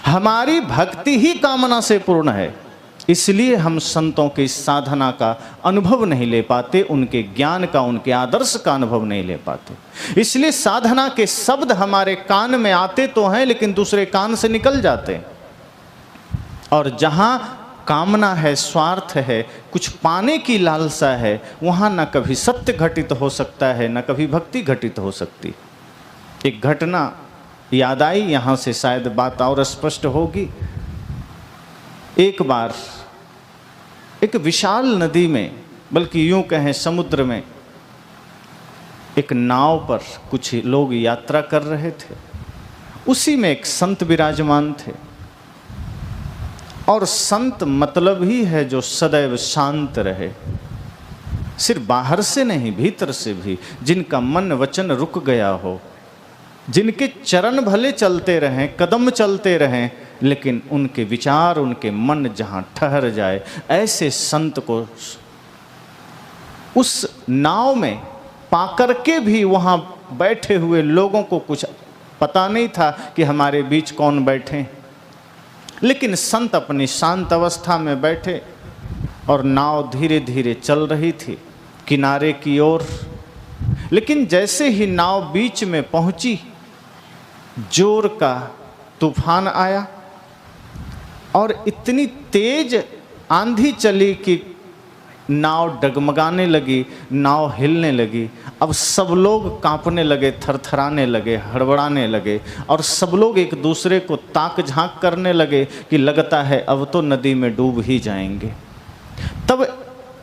हमारी भक्ति ही कामना से पूर्ण है, इसलिए हम संतों की साधना का अनुभव नहीं ले पाते, उनके ज्ञान का, उनके आदर्श का अनुभव नहीं ले पाते। इसलिए साधना के शब्द हमारे कान में आते तो हैं लेकिन दूसरे कान से निकल जाते हैं। और जहाँ कामना है, स्वार्थ है, कुछ पाने की लालसा है, वहाँ न कभी सत्य घटित हो सकता है, न कभी भक्ति घटित हो सकती। एक घटना याद आई, यहाँ से शायद बात और स्पष्ट होगी। एक बार एक विशाल नदी में, बल्कि यूं कहें समुद्र में, एक नाव पर कुछ लोग यात्रा कर रहे थे। उसी में एक संत विराजमान थे। और संत मतलब ही है जो सदैव शांत रहे, सिर्फ बाहर से नहीं भीतर से भी, जिनका मन वचन रुक गया हो, जिनके चरण भले चलते रहें, कदम चलते रहें, लेकिन उनके विचार, उनके मन जहाँ ठहर जाए, ऐसे संत को उस नाव में पाकर के भी वहाँ बैठे हुए लोगों को कुछ पता नहीं था कि हमारे बीच कौन बैठे। लेकिन संत अपनी शांत अवस्था में बैठे और नाव धीरे धीरे चल रही थी किनारे की ओर। लेकिन जैसे ही नाव बीच में पहुंची, जोर का तूफान आया और इतनी तेज आंधी चली कि नाव डगमगाने लगी, नाव हिलने लगी। अब सब लोग कांपने लगे, थरथराने लगे, हड़बड़ाने लगे और सब लोग एक दूसरे को ताक झांक करने लगे कि लगता है अब तो नदी में डूब ही जाएंगे। तब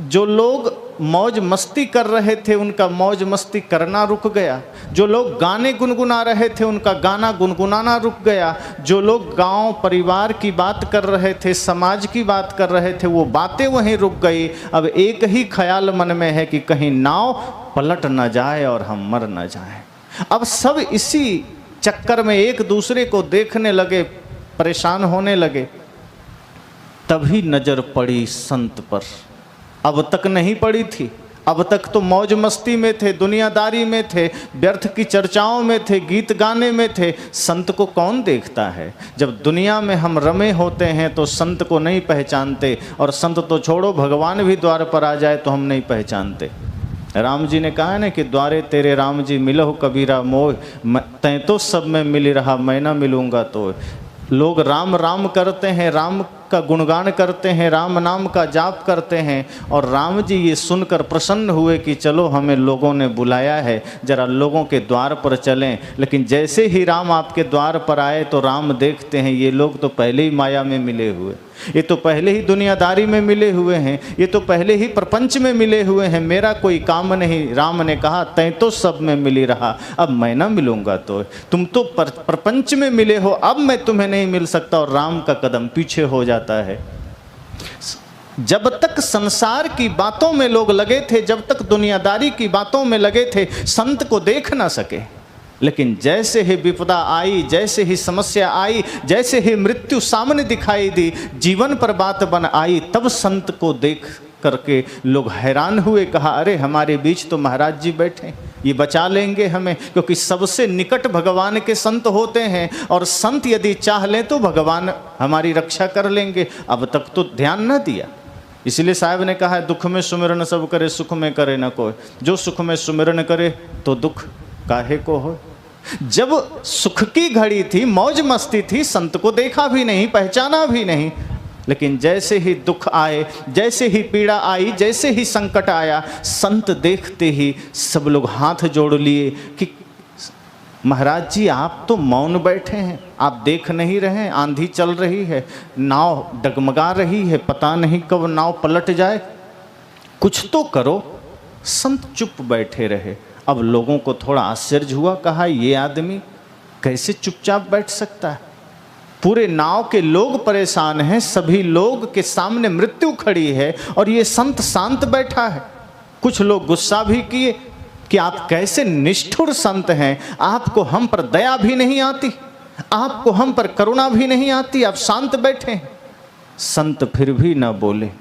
जो लोग मौज मस्ती कर रहे थे उनका मौज मस्ती करना रुक गया, जो लोग गाने गुनगुना रहे थे उनका गाना गुनगुनाना रुक गया, जो लोग गांव परिवार की बात कर रहे थे, समाज की बात कर रहे थे, वो बातें वहीं रुक गई। अब एक ही ख्याल मन में है कि कहीं नाव पलट न जाए और हम मर न जाए। अब सब इसी चक्कर में एक दूसरे को देखने लगे, परेशान होने लगे। तभी नजर पड़ी संत पर। अब तक नहीं पड़ी थी, अब तक तो मौज मस्ती में थे, दुनियादारी में थे, व्यर्थ की चर्चाओं में थे, गीत गाने में थे। संत को कौन देखता है? जब दुनिया में हम रमे होते हैं तो संत को नहीं पहचानते, और संत तो छोड़ो, भगवान भी द्वार पर आ जाए तो हम नहीं पहचानते। राम जी ने कहा है ना कि द्वारे तेरे राम जी मिलहु कबीरा मोह, तैं तो सब में मिल रहा मैं ना मिलूँगा तो। लोग राम राम करते हैं, राम का गुणगान करते हैं, राम नाम का जाप करते हैं, और राम जी ये सुनकर प्रसन्न हुए कि चलो हमें लोगों ने बुलाया है, जरा लोगों के द्वार पर चलें। लेकिन जैसे ही राम आपके द्वार पर आए तो राम देखते हैं ये लोग तो पहले ही माया में मिले हुए, ये तो पहले ही दुनियादारी में मिले हुए हैं, ये तो पहले ही प्रपंच में मिले हुए हैं, मेरा कोई काम नहीं। राम ने कहा तैं तो सब में मिली रहा, अब मैं ना मिलूंगा तो। तुम तो प्रपंच में मिले हो, अब मैं तुम्हें नहीं मिल सकता। और राम का कदम पीछे हो जाता है। जब तक संसार की बातों में लोग लगे थे, जब तक दुनियादारी की बातों में लगे थे, संत को देख ना सके। लेकिन जैसे ही विपदा आई, जैसे ही समस्या आई, जैसे ही मृत्यु सामने दिखाई दी, जीवन पर बात बन आई, तब संत को देख करके लोग हैरान हुए। कहा अरे हमारे बीच तो महाराज जी बैठे, ये बचा लेंगे हमें, क्योंकि सबसे निकट भगवान के संत होते हैं, और संत यदि चाह लें तो भगवान हमारी रक्षा कर लेंगे। अब तक तो ध्यान न दिया। इसलिए साहब ने कहा है दुख में सुमिरन सब करे, सुख में करे न कोई। जो सुख में सुमिरन करे तो दुख काहे को हो। जब सुख की घड़ी थी, मौज मस्ती थी, संत को देखा भी नहीं, पहचाना भी नहीं। लेकिन जैसे ही दुख आए, जैसे ही पीड़ा आई, जैसे ही संकट आया, संत देखते ही सब लोग हाथ जोड़ लिए कि महाराज जी आप तो मौन बैठे हैं, आप देख नहीं रहे, आंधी चल रही है, नाव डगमगा रही है, पता नहीं कब नाव पलट जाए, कुछ तो करो। संत चुप बैठे रहे। अब लोगों को थोड़ा आश्चर्य हुआ, कहा ये आदमी कैसे चुपचाप बैठ सकता है? पूरे नाव के लोग परेशान हैं, सभी लोग के सामने मृत्यु खड़ी है और ये संत शांत बैठा है। कुछ लोग गुस्सा भी किए कि आप कैसे निष्ठुर संत हैं, आपको हम पर दया भी नहीं आती, आपको हम पर करुणा भी नहीं आती, आप शांत बैठे हैं। संत फिर भी न बोले।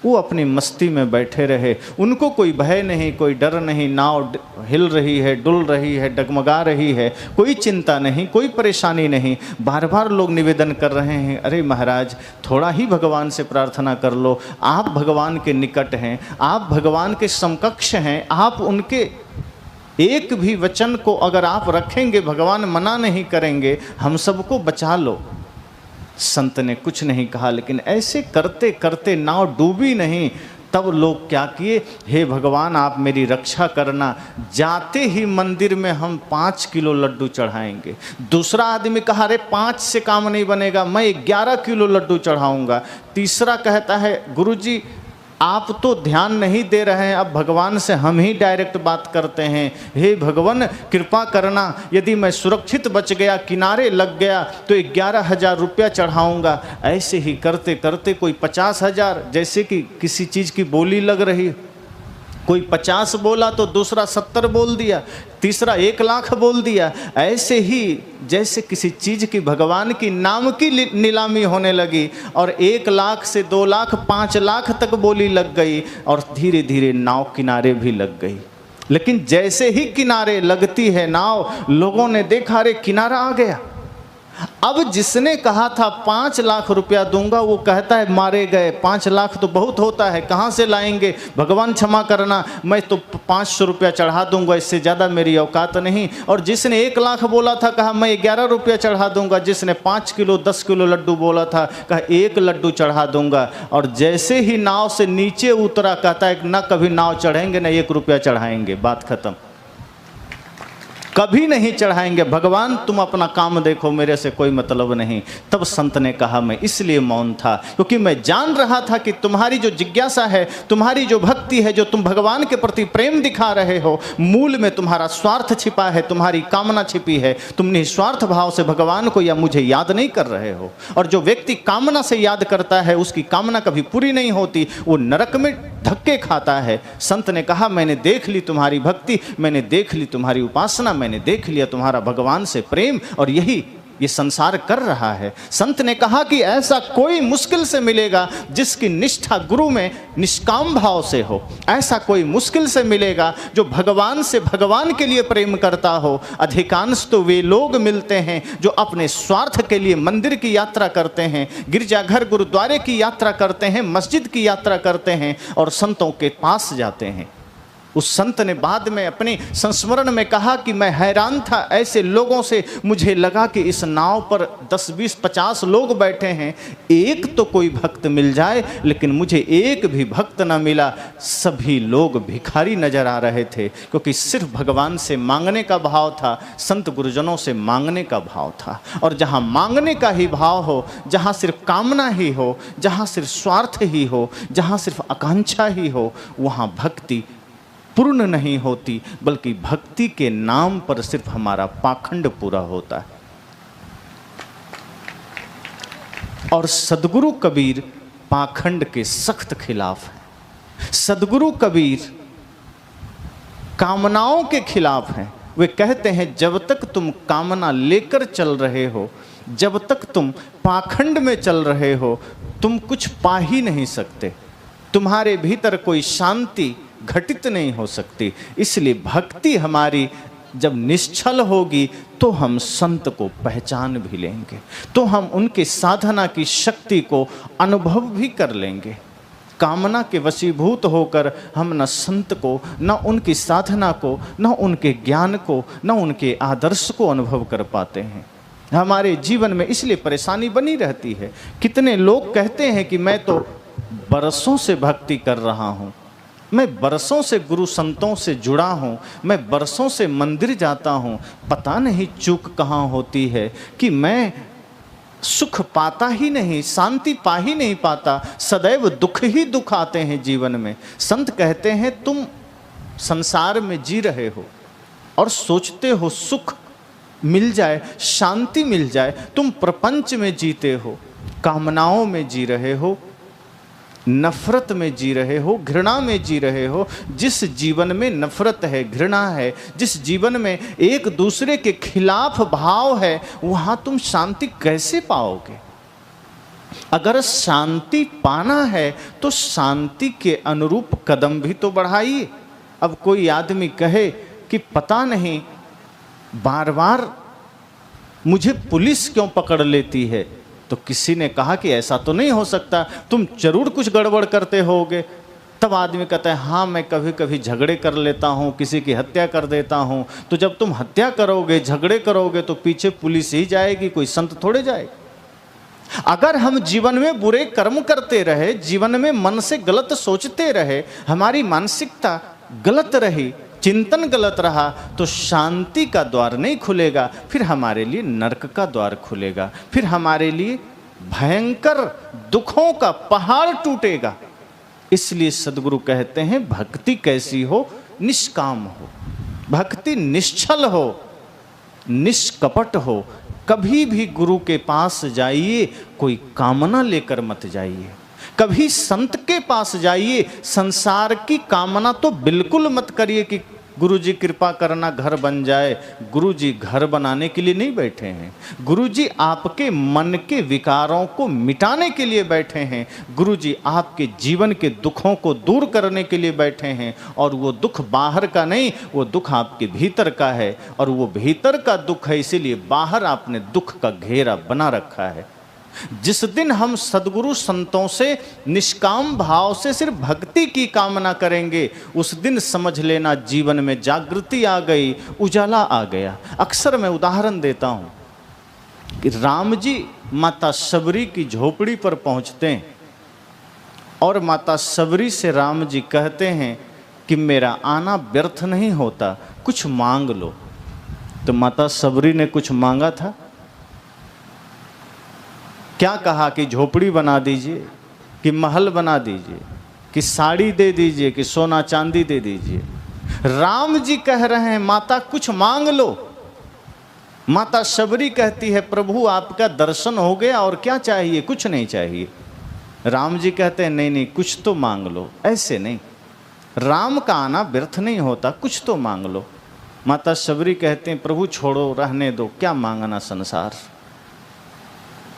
वो अपनी मस्ती में बैठे रहे, उनको कोई भय नहीं, कोई डर नहीं, नाव हिल रही है, डुल रही है, डगमगा रही है, कोई चिंता नहीं, कोई परेशानी नहीं। बार बार लोग निवेदन कर रहे हैं, अरे महाराज थोड़ा ही भगवान से प्रार्थना कर लो, आप भगवान के निकट हैं, आप भगवान के समकक्ष हैं, आप उनके एक भी वचन को अगर आप रखेंगे भगवान मना नहीं करेंगे, हम सबको बचा लो। संत ने कुछ नहीं कहा, लेकिन ऐसे करते करते नाव डूबी नहीं। तब लोग क्या किए, हे भगवान आप मेरी रक्षा करना, जाते ही मंदिर में हम 5 किलो लड्डू चढ़ाएंगे। दूसरा आदमी कहा, अरे 5 से काम नहीं बनेगा, मैं 11 किलो लड्डू चढ़ाऊंगा। तीसरा कहता है, गुरुजी आप तो ध्यान नहीं दे रहे हैं, अब भगवान से हम ही डायरेक्ट बात करते हैं, हे भगवान कृपा करना, यदि मैं सुरक्षित बच गया, किनारे लग गया तो 11,000 रुपया चढ़ाऊँगा। ऐसे ही करते करते कोई 50,000, जैसे कि किसी चीज़ की बोली लग रही, कोई 50 बोला तो दूसरा 70 बोल दिया, तीसरा 1 लाख बोल दिया। ऐसे ही जैसे किसी चीज़ की, भगवान की नाम की नीलामी होने लगी और 1 लाख से 2 लाख 5 लाख तक बोली लग गई और धीरे धीरे नाव किनारे भी लग गई। लेकिन जैसे ही किनारे लगती है नाव, लोगों ने देखा अरे किनारा आ गया। अब जिसने कहा था 5 लाख रुपया दूंगा, वो कहता है मारे गए, 5 लाख तो बहुत होता है, कहाँ से लाएंगे, भगवान क्षमा करना, मैं तो 500 रुपया चढ़ा दूंगा, इससे ज़्यादा मेरी औकात नहीं। और जिसने 1 लाख बोला था कहा मैं 11 रुपया चढ़ा दूंगा, जिसने 5 किलो 10 किलो लड्डू बोला था कहा 1 लड्डू चढ़ा दूंगा। और जैसे ही नाव से नीचे उतरा कहता है ना कभी नाव चढ़ेंगे ना 1 रुपया चढ़ाएंगे, बात खत्म, कभी नहीं चढ़ाएंगे, भगवान तुम अपना काम देखो, मेरे से कोई मतलब नहीं। तब संत ने कहा मैं इसलिए मौन था क्योंकि मैं जान रहा था कि तुम्हारी जो जिज्ञासा है, तुम्हारी जो भक्ति है, जो तुम भगवान के प्रति प्रेम दिखा रहे हो, मूल में तुम्हारा स्वार्थ छिपा है, तुम्हारी कामना छिपी है। तुम निस्वार्थ भाव से भगवान को या मुझे याद नहीं कर रहे हो। और जो व्यक्ति कामना से याद करता है उसकी कामना कभी पूरी नहीं होती, वो नरक में धक्के खाता है। संत ने कहा मैंने देख ली तुम्हारी भक्ति, मैंने देख ली तुम्हारी उपासना, मैंने देख लिया तुम्हारा भगवान से प्रेम, और यही ये संसार कर रहा है। संत ने कहा कि ऐसा कोई मुश्किल से मिलेगा जिसकी निष्ठा गुरु में निष्काम भाव से हो, ऐसा कोई मुश्किल से मिलेगा जो भगवान से भगवान के लिए प्रेम करता हो। अधिकांश तो वे लोग मिलते हैं जो अपने स्वार्थ के लिए मंदिर की यात्रा करते हैं, गिरजाघर गुरुद्वारे की यात्रा करते हैं, मस्जिद की यात्रा करते हैं और संतों के पास जाते हैं। उस संत ने बाद में अपने संस्मरण में कहा कि मैं हैरान था ऐसे लोगों से, मुझे लगा कि इस नाव पर 10, 20, 50 लोग बैठे हैं, एक तो कोई भक्त मिल जाए, लेकिन मुझे एक भी भक्त न मिला। सभी लोग भिखारी नजर आ रहे थे क्योंकि सिर्फ भगवान से मांगने का भाव था, संत गुरुजनों से मांगने का भाव था। और जहाँ मांगने का ही भाव हो, जहाँ सिर्फ कामना ही हो, जहाँ सिर्फ स्वार्थ ही हो, जहाँ सिर्फ आकांक्षा ही हो, वहाँ भक्ति पूर्ण नहीं होती, बल्कि भक्ति के नाम पर सिर्फ हमारा पाखंड पूरा होता है। और सदगुरु कबीर पाखंड के सख्त खिलाफ है। सदगुरु कबीर कामनाओं के खिलाफ हैं। वे कहते हैं जब तक तुम कामना लेकर चल रहे हो, जब तक तुम पाखंड में चल रहे हो, तुम कुछ पा ही नहीं सकते, तुम्हारे भीतर कोई शांति घटित नहीं हो सकती। इसलिए भक्ति हमारी जब निश्चल होगी तो हम संत को पहचान भी लेंगे, तो हम उनके साधना की शक्ति को अनुभव भी कर लेंगे। कामना के वशीभूत होकर हम न संत को, न उनकी साधना को, न उनके ज्ञान को, न उनके आदर्श को अनुभव कर पाते हैं। हमारे जीवन में इसलिए परेशानी बनी रहती है। कितने लोग कहते हैं कि मैं तो बरसों से भक्ति कर रहा हूँ, मैं बरसों से गुरु संतों से जुड़ा हूँ, मैं बरसों से मंदिर जाता हूँ, पता नहीं चूक कहाँ होती है कि मैं सुख पाता ही नहीं, शांति पा ही नहीं पाता, सदैव दुख ही दुख आते हैं जीवन में। संत कहते हैं तुम संसार में जी रहे हो और सोचते हो सुख मिल जाए, शांति मिल जाए, तुम प्रपंच में जीते हो, कामनाओं में जी रहे हो, नफरत में जी रहे हो, घृणा में जी रहे हो। जिस जीवन में नफरत है, घृणा है, जिस जीवन में एक दूसरे के खिलाफ भाव है, वहाँ तुम शांति कैसे पाओगे? अगर शांति पाना है तो शांति के अनुरूप कदम भी तो बढ़ाइए। अब कोई आदमी कहे कि पता नहीं बार बार मुझे पुलिस क्यों पकड़ लेती है, तो किसी ने कहा कि ऐसा तो नहीं हो सकता, तुम जरूर कुछ गड़बड़ करते होगे। तब आदमी कहता है हाँ मैं कभी कभी झगड़े कर लेता हूँ, किसी की हत्या कर देता हूँ। तो जब तुम हत्या करोगे, झगड़े करोगे, तो पीछे पुलिस ही जाएगी, कोई संत थोड़े जाएगा। अगर हम जीवन में बुरे कर्म करते रहे, जीवन में मन से गलत सोचते रहे, हमारी मानसिकता गलत रही, चिंतन गलत रहा, तो शांति का द्वार नहीं खुलेगा, फिर हमारे लिए नरक का द्वार खुलेगा, फिर हमारे लिए भयंकर दुखों का पहाड़ टूटेगा। इसलिए सद्गुरु कहते हैं भक्ति कैसी हो, निष्काम हो, भक्ति निश्चल हो, निष्कपट हो। कभी भी गुरु के पास जाइए, कोई कामना लेकर मत जाइए। कभी संत के पास जाइए, संसार की कामना तो बिल्कुल मत करिए कि गुरुजी कृपा करना घर बन जाए। गुरुजी घर बनाने के लिए नहीं बैठे हैं, गुरुजी आपके मन के विकारों को मिटाने के लिए बैठे हैं। गुरुजी आपके जीवन के दुखों को दूर करने के लिए बैठे हैं, और वो दुख बाहर का नहीं, वो दुख आपके भीतर का है, और वो भीतर का दुख है, इसीलिए बाहर आपने दुख का घेरा बना रखा है। जिस दिन हम सद्गुरु संतों से निष्काम भाव से सिर्फ भक्ति की कामना करेंगे, उस दिन समझ लेना जीवन में जागृति आ गई, उजाला आ गया। अक्सर मैं उदाहरण देता हूँ कि राम जी माता शबरी की झोपड़ी पर पहुँचते हैं, और माता शबरी से राम जी कहते हैं कि मेरा आना व्यर्थ नहीं होता, कुछ मांग लो। तो माता शबरी ने कुछ मांगा था? क्या कहा कि झोपड़ी बना दीजिए, कि महल बना दीजिए, कि साड़ी दे दीजिए, कि सोना चांदी दे दीजिए? राम जी कह रहे हैं माता कुछ मांग लो। माता शबरी कहती है प्रभु आपका दर्शन हो गया, और क्या चाहिए? कुछ नहीं चाहिए। राम जी कहते हैं नहीं नहीं कुछ तो मांग लो। ऐसे नहीं, राम का आना व्यर्थ नहीं होता, कुछ तो मांग लो। माता शबरी कहते हैं प्रभु छोड़ो, रहने दो, क्या मांगना संसार।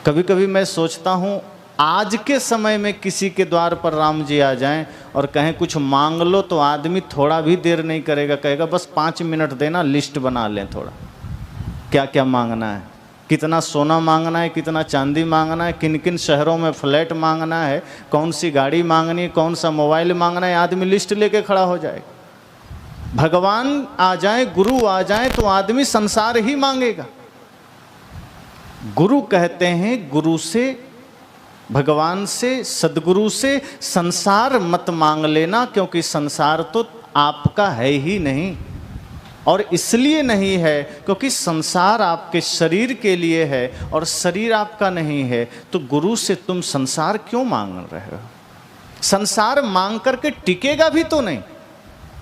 कभी कभी मैं सोचता हूँ आज के समय में किसी के द्वार पर राम जी आ जाएं और कहें कुछ मांग लो, तो आदमी थोड़ा भी देर नहीं करेगा, कहेगा बस 5 मिनट देना, लिस्ट बना लें थोड़ा, क्या क्या मांगना है, कितना सोना मांगना है, कितना चांदी मांगना है, किन किन शहरों में फ्लैट मांगना है, कौन सी गाड़ी मांगनी है, कौन सा मोबाइल मांगना है, आदमी लिस्ट लेके खड़ा हो जाएगा। भगवान आ जाए, गुरु आ जाए, तो आदमी संसार ही मांगेगा। गुरु कहते हैं गुरु से, भगवान से, सदगुरु से संसार मत मांग लेना, क्योंकि संसार तो आपका है ही नहीं। और इसलिए नहीं है क्योंकि संसार आपके शरीर के लिए है और शरीर आपका नहीं है। तो गुरु से तुम संसार क्यों मांग रहे हो? संसार मांग करके टिकेगा भी तो नहीं।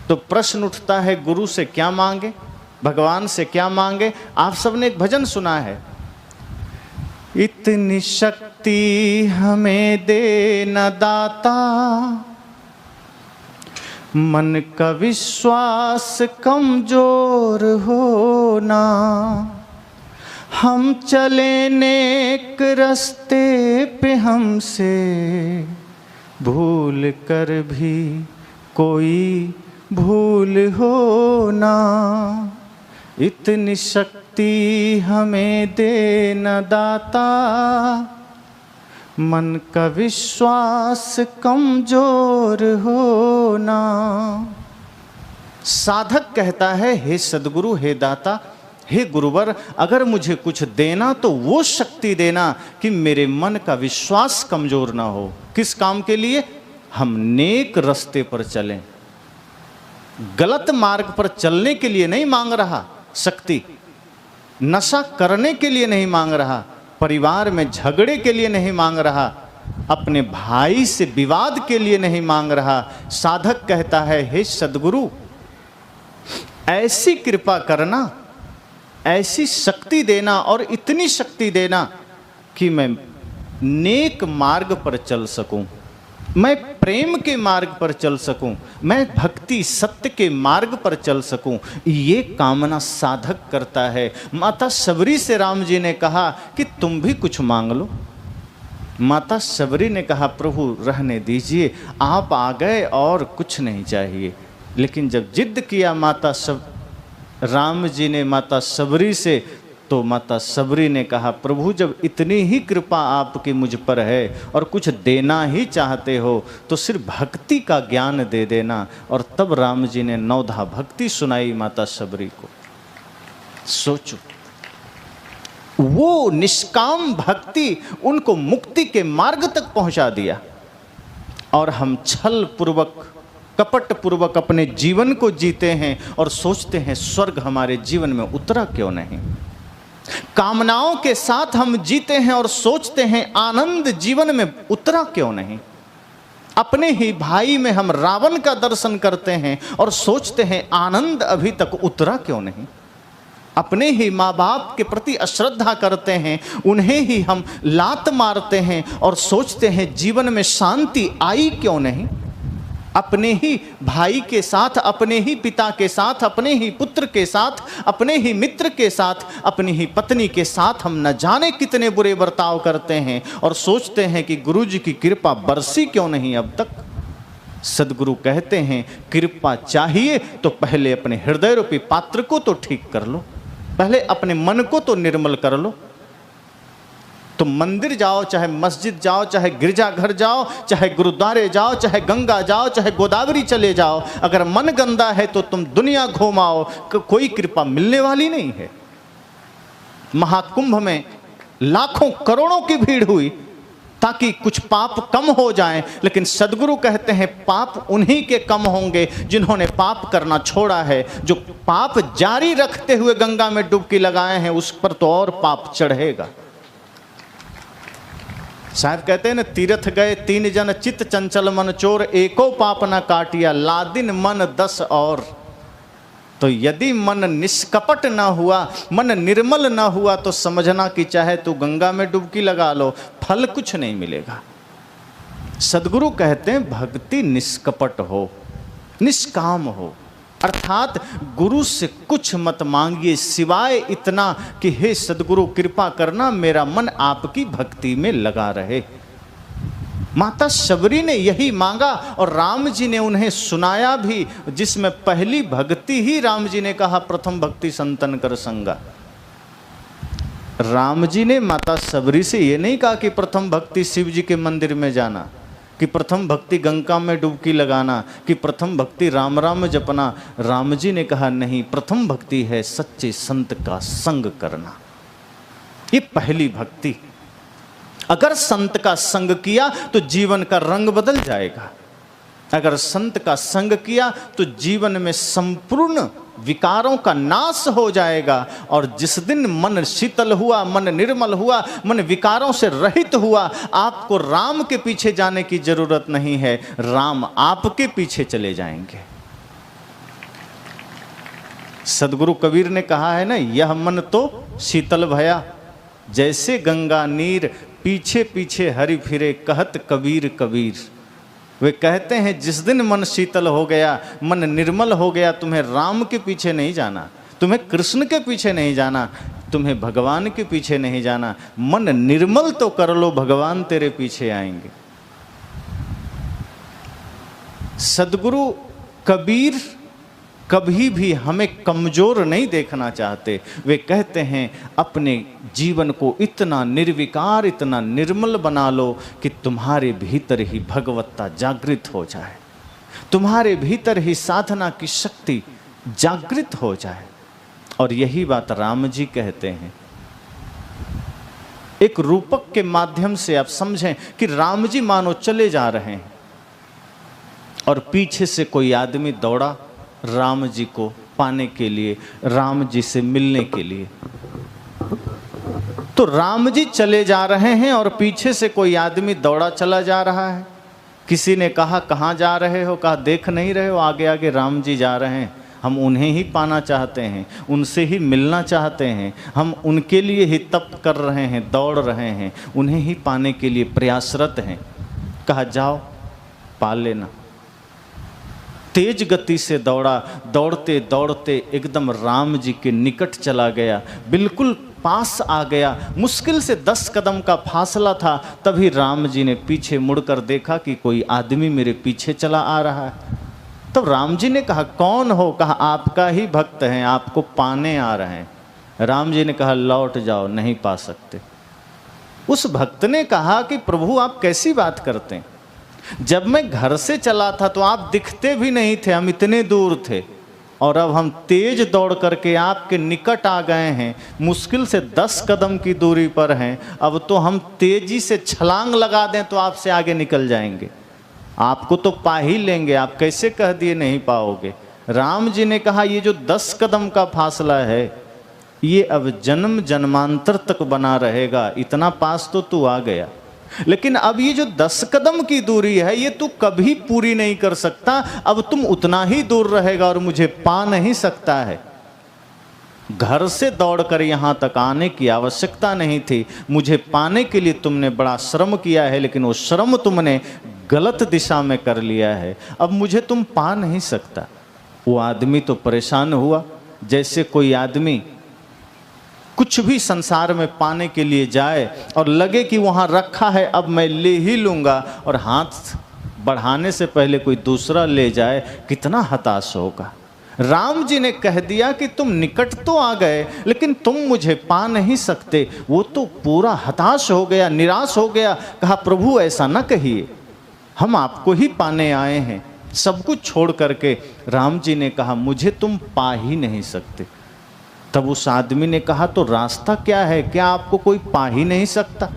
तो प्रश्न उठता है गुरु से क्या मांगे, भगवान से क्या मांगे? आप सबने एक भजन सुना है, इतनी शक्ति हमें दे न दाता, मन का विश्वास कमजोर होना, हम चले नेक रास्ते पे हमसे भूल कर भी कोई भूल होना, इतनी शक्ति हमें दे न दाता, मन का विश्वास कमजोर होना। साधक कहता है हे सद्गुरु, हे दाता, हे गुरुवर, अगर मुझे कुछ देना तो वो शक्ति देना कि मेरे मन का विश्वास कमजोर ना हो। किस काम के लिए? हम नेक रास्ते पर चलें, गलत मार्ग पर चलने के लिए नहीं मांग रहा शक्ति, नशा करने के लिए नहीं मांग रहा, परिवार में झगड़े के लिए नहीं मांग रहा, अपने भाई से विवाद के लिए नहीं मांग रहा। साधक कहता है हे सद्गुरु, ऐसी कृपा करना, ऐसी शक्ति देना और इतनी शक्ति देना कि मैं नेक मार्ग पर चल सकूं, मैं प्रेम के मार्ग पर चल सकूं, मैं भक्ति सत्य के मार्ग पर चल सकूं। ये कामना साधक करता है। माता शबरी से राम जी ने कहा कि तुम भी कुछ मांग लो, माता शबरी ने कहा प्रभु रहने दीजिए, आप आ गए और कुछ नहीं चाहिए। लेकिन जब जिद किया राम जी ने माता शबरी से, तो माता शबरी ने कहा प्रभु जब इतनी ही कृपा आपकी मुझ पर है और कुछ देना ही चाहते हो तो सिर्फ भक्ति का ज्ञान दे देना। और तब राम जी ने नवधा भक्ति सुनाई माता शबरी को। सोचो, वो निष्काम भक्ति उनको मुक्ति के मार्ग तक पहुंचा दिया। और हम छल पूर्वक, कपट पूर्वक अपने जीवन को जीते हैं और सोचते हैं स्वर्ग हमारे जीवन में उतरा क्यों नहीं। कामनाओं के साथ हम जीते हैं और सोचते हैं आनंद जीवन में उतरा क्यों नहीं। अपने ही भाई में हम रावण का दर्शन करते हैं और सोचते हैं आनंद अभी तक उतरा क्यों नहीं। अपने ही माँ बाप के प्रति अश्रद्धा करते हैं, उन्हें ही हम लात मारते हैं और सोचते हैं जीवन में शांति आई क्यों नहीं। अपने ही भाई के साथ, अपने ही पिता के साथ, अपने ही पुत्र के साथ, अपने ही मित्र के साथ, अपनी ही पत्नी के साथ हम न जाने कितने बुरे बर्ताव करते हैं और सोचते हैं कि गुरु जी की कृपा बरसी क्यों नहीं अब तक। सदगुरु कहते हैं कृपा चाहिए तो पहले अपने हृदय रूपी पात्र को तो ठीक कर लो, पहले अपने मन को तो निर्मल कर लो। तो मंदिर जाओ, चाहे मस्जिद जाओ, चाहे गिरजाघर जाओ, चाहे गुरुद्वारे जाओ, चाहे गंगा जाओ, चाहे गोदावरी चले जाओ, अगर मन गंदा है तो तुम दुनिया घूमाओ, कोई कृपा मिलने वाली नहीं है। महाकुंभ में लाखों करोड़ों की भीड़ हुई ताकि कुछ पाप कम हो जाएं, लेकिन सदगुरु कहते हैं पाप उन्हीं के कम होंगे जिन्होंने पाप करना छोड़ा है। जो पाप जारी रखते हुए गंगा में डुबकी लगाए हैं उस पर तो और पाप चढ़ेगा। साहब कहते हैं ना, तीर्थ गए 3 जन चित चंचल मन चोर, एको पाप न काटिया लादिन मन 10 और। तो यदि मन निष्कपट ना हुआ, मन निर्मल ना हुआ, तो समझना कि चाहे तू गंगा में डुबकी लगा लो, फल कुछ नहीं मिलेगा। सदगुरु कहते हैं भक्ति निष्कपट हो, निष्काम हो, अर्थात गुरु से कुछ मत मांगिए सिवाय इतना कि हे सदगुरु कृपा करना मेरा मन आपकी भक्ति में लगा रहे। माता शबरी ने यही मांगा और राम जी ने उन्हें सुनाया भी, जिसमें पहली भक्ति ही राम जी ने कहा प्रथम भक्ति संतन कर संगा। राम जी ने माता शबरी से ये नहीं कहा कि प्रथम भक्ति शिव जी के मंदिर में जाना, कि प्रथम भक्ति गंगा में डुबकी लगाना, कि प्रथम भक्ति राम राम जपना। राम जी ने कहा नहीं, प्रथम भक्ति है सच्चे संत का संग करना। ये पहली भक्ति। अगर संत का संग किया तो जीवन का रंग बदल जाएगा। अगर संत का संग किया तो जीवन में संपूर्ण विकारों का नाश हो जाएगा। और जिस दिन मन शीतल हुआ, मन निर्मल हुआ, मन विकारों से रहित हुआ, आपको राम के पीछे जाने की जरूरत नहीं है, राम आपके पीछे चले जाएंगे। सदगुरु कबीर ने कहा है ना, यह मन तो शीतल भया जैसे गंगा नीर, पीछे पीछे हरि फिरे कहत कबीर कबीर। वे कहते हैं जिस दिन मन शीतल हो गया, मन निर्मल हो गया, तुम्हें राम के पीछे नहीं जाना, तुम्हें कृष्ण के पीछे नहीं जाना, तुम्हें भगवान के पीछे नहीं जाना। मन निर्मल तो कर लो, भगवान तेरे पीछे आएंगे। सदगुरु कबीर कभी भी हमें कमजोर नहीं देखना चाहते। वे कहते हैं अपने जीवन को इतना निर्विकार, इतना निर्मल बना लो कि तुम्हारे भीतर ही भगवत्ता जागृत हो जाए, तुम्हारे भीतर ही साधना की शक्ति जागृत हो जाए। और यही बात राम जी कहते हैं। एक रूपक के माध्यम से आप समझें कि राम जी मानो चले जा रहे हैं और पीछे से कोई आदमी दौड़ा राम जी को पाने के लिए, राम जी से मिलने के लिए। तो राम जी चले जा रहे हैं और पीछे से कोई आदमी दौड़ा चला जा रहा है। किसी ने कहा कहाँ जा रहे हो? कहा देख नहीं रहे हो आगे आगे राम जी जा रहे हैं, हम उन्हें ही पाना चाहते हैं, उनसे ही मिलना चाहते हैं, हम उनके लिए ही तप कर रहे हैं, दौड़ रहे हैं, उन्हें ही पाने के लिए प्रयासरत हैं। कहा जाओ पा लेना। तेज गति से दौड़ा, दौड़ते दौड़ते एकदम राम जी के निकट चला गया, बिल्कुल पास आ गया, मुश्किल से 10 कदम का फासला था, तभी राम जी ने पीछे मुड़कर देखा कि कोई आदमी मेरे पीछे चला आ रहा है। तब राम जी ने कहा, कौन हो? कहा, आपका ही भक्त हैं, आपको पाने आ रहे हैं। राम जी ने कहा, लौट जाओ, नहीं पा सकते। उस भक्त ने कहा कि प्रभु आप कैसी बात करते हैं, जब मैं घर से चला था तो आप दिखते भी नहीं थे, हम इतने दूर थे, और अब हम तेज दौड़ करके आपके निकट आ गए हैं, मुश्किल से 10 कदम की दूरी पर हैं, अब तो हम तेजी से छलांग लगा दें तो आपसे आगे निकल जाएंगे, आपको तो पा ही लेंगे, आप कैसे कह दिए नहीं पाओगे। राम जी ने कहा, ये जो 10 कदम का फासला है ये अब जन्म जन्मांतर तक बना रहेगा, इतना पास तो तू आ गया, लेकिन अब ये जो 10 कदम की दूरी है ये तू कभी पूरी नहीं कर सकता, अब तुम उतना ही दूर रहेगा और मुझे पा नहीं सकता है। घर से दौड़कर यहाँ तक आने की आवश्यकता नहीं थी, मुझे पाने के लिए तुमने बड़ा श्रम किया है, लेकिन वो श्रम तुमने गलत दिशा में कर लिया है, अब मुझे तुम पा नहीं सकता। वो आदमी तो परेशान हुआ, जैसे कोई आदमी कुछ भी संसार में पाने के लिए जाए और लगे कि वहाँ रखा है अब मैं ले ही लूँगा, और हाथ बढ़ाने से पहले कोई दूसरा ले जाए, कितना हताश होगा। राम जी ने कह दिया कि तुम निकट तो आ गए लेकिन तुम मुझे पा नहीं सकते। वो तो पूरा हताश हो गया, निराश हो गया। कहा, प्रभु ऐसा न कहिए, हम आपको ही पाने आए हैं। सब कुछ छोड़ करके राम जी ने कहा, मुझे तुम पा ही नहीं सकते। तब उस आदमी ने कहा, तो रास्ता क्या है? क्या आपको कोई पा ही नहीं सकता?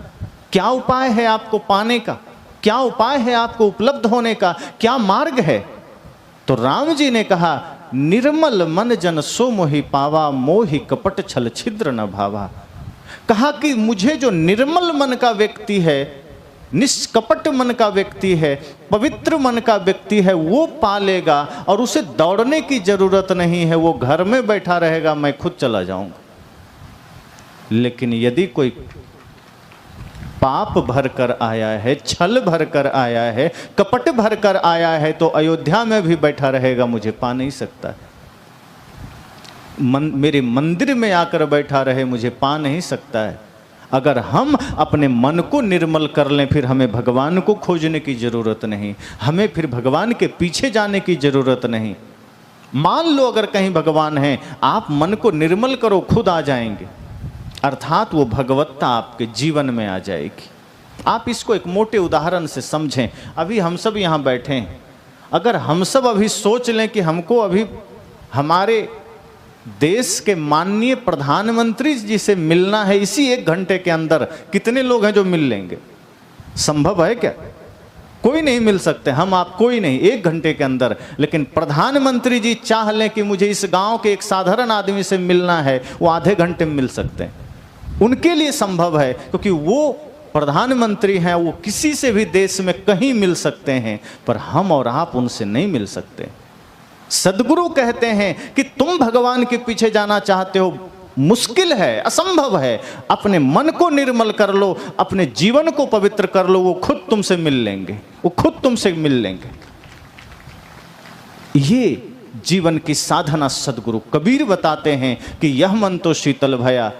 क्या उपाय है आपको पाने का? क्या उपाय है आपको उपलब्ध होने का? क्या मार्ग है? तो राम जी ने कहा, निर्मल मन जन सो मोहि पावा, मोहि कपट छल छिद्र न भावा। कहा कि मुझे जो निर्मल मन का व्यक्ति है, निष्कपट मन का व्यक्ति है, पवित्र मन का व्यक्ति है, वो पा लेगा और उसे दौड़ने की जरूरत नहीं है, वो घर में बैठा रहेगा, मैं खुद चला जाऊंगा। लेकिन यदि कोई पाप भर कर आया है, छल भर कर आया है, कपट भर कर आया है, तो अयोध्या में भी बैठा रहेगा, मुझे पा नहीं सकता। मेरे मंदिर में आकर बैठा रहे, मुझे पा नहीं सकता है। अगर हम अपने मन को निर्मल कर लें, फिर हमें भगवान को खोजने की जरूरत नहीं, हमें फिर भगवान के पीछे जाने की जरूरत नहीं। मान लो अगर कहीं भगवान है, आप मन को निर्मल करो, खुद आ जाएंगे, अर्थात वो भगवत्ता आपके जीवन में आ जाएगी। आप इसको एक मोटे उदाहरण से समझें। अभी हम सब यहाँ बैठे हैं, अगर हम सब अभी सोच लें कि हमको अभी हमारे देश के माननीय प्रधानमंत्री जी से मिलना है इसी 1 घंटे के अंदर, कितने लोग हैं जो मिल लेंगे? संभव है क्या? कोई नहीं मिल सकते, हम आप कोई नहीं, 1 घंटे के अंदर। लेकिन प्रधानमंत्री जी चाह लें कि मुझे इस गांव के एक साधारण आदमी से मिलना है, वो आधे घंटे में मिल सकते हैं। उनके लिए संभव है, क्योंकि वो प्रधानमंत्री हैं, वो किसी से भी देश में कहीं मिल सकते हैं, पर हम और आप उनसे नहीं मिल सकते। सदगुरु कहते हैं कि तुम भगवान के पीछे जाना चाहते हो, मुश्किल है, असंभव है, अपने मन को निर्मल कर लो, अपने जीवन को पवित्र कर लो, वो खुद तुमसे मिल लेंगे, वो खुद तुमसे मिल लेंगे। ये जीवन की साधना सदगुरु कबीर बताते हैं कि यह मन तो शीतल भया,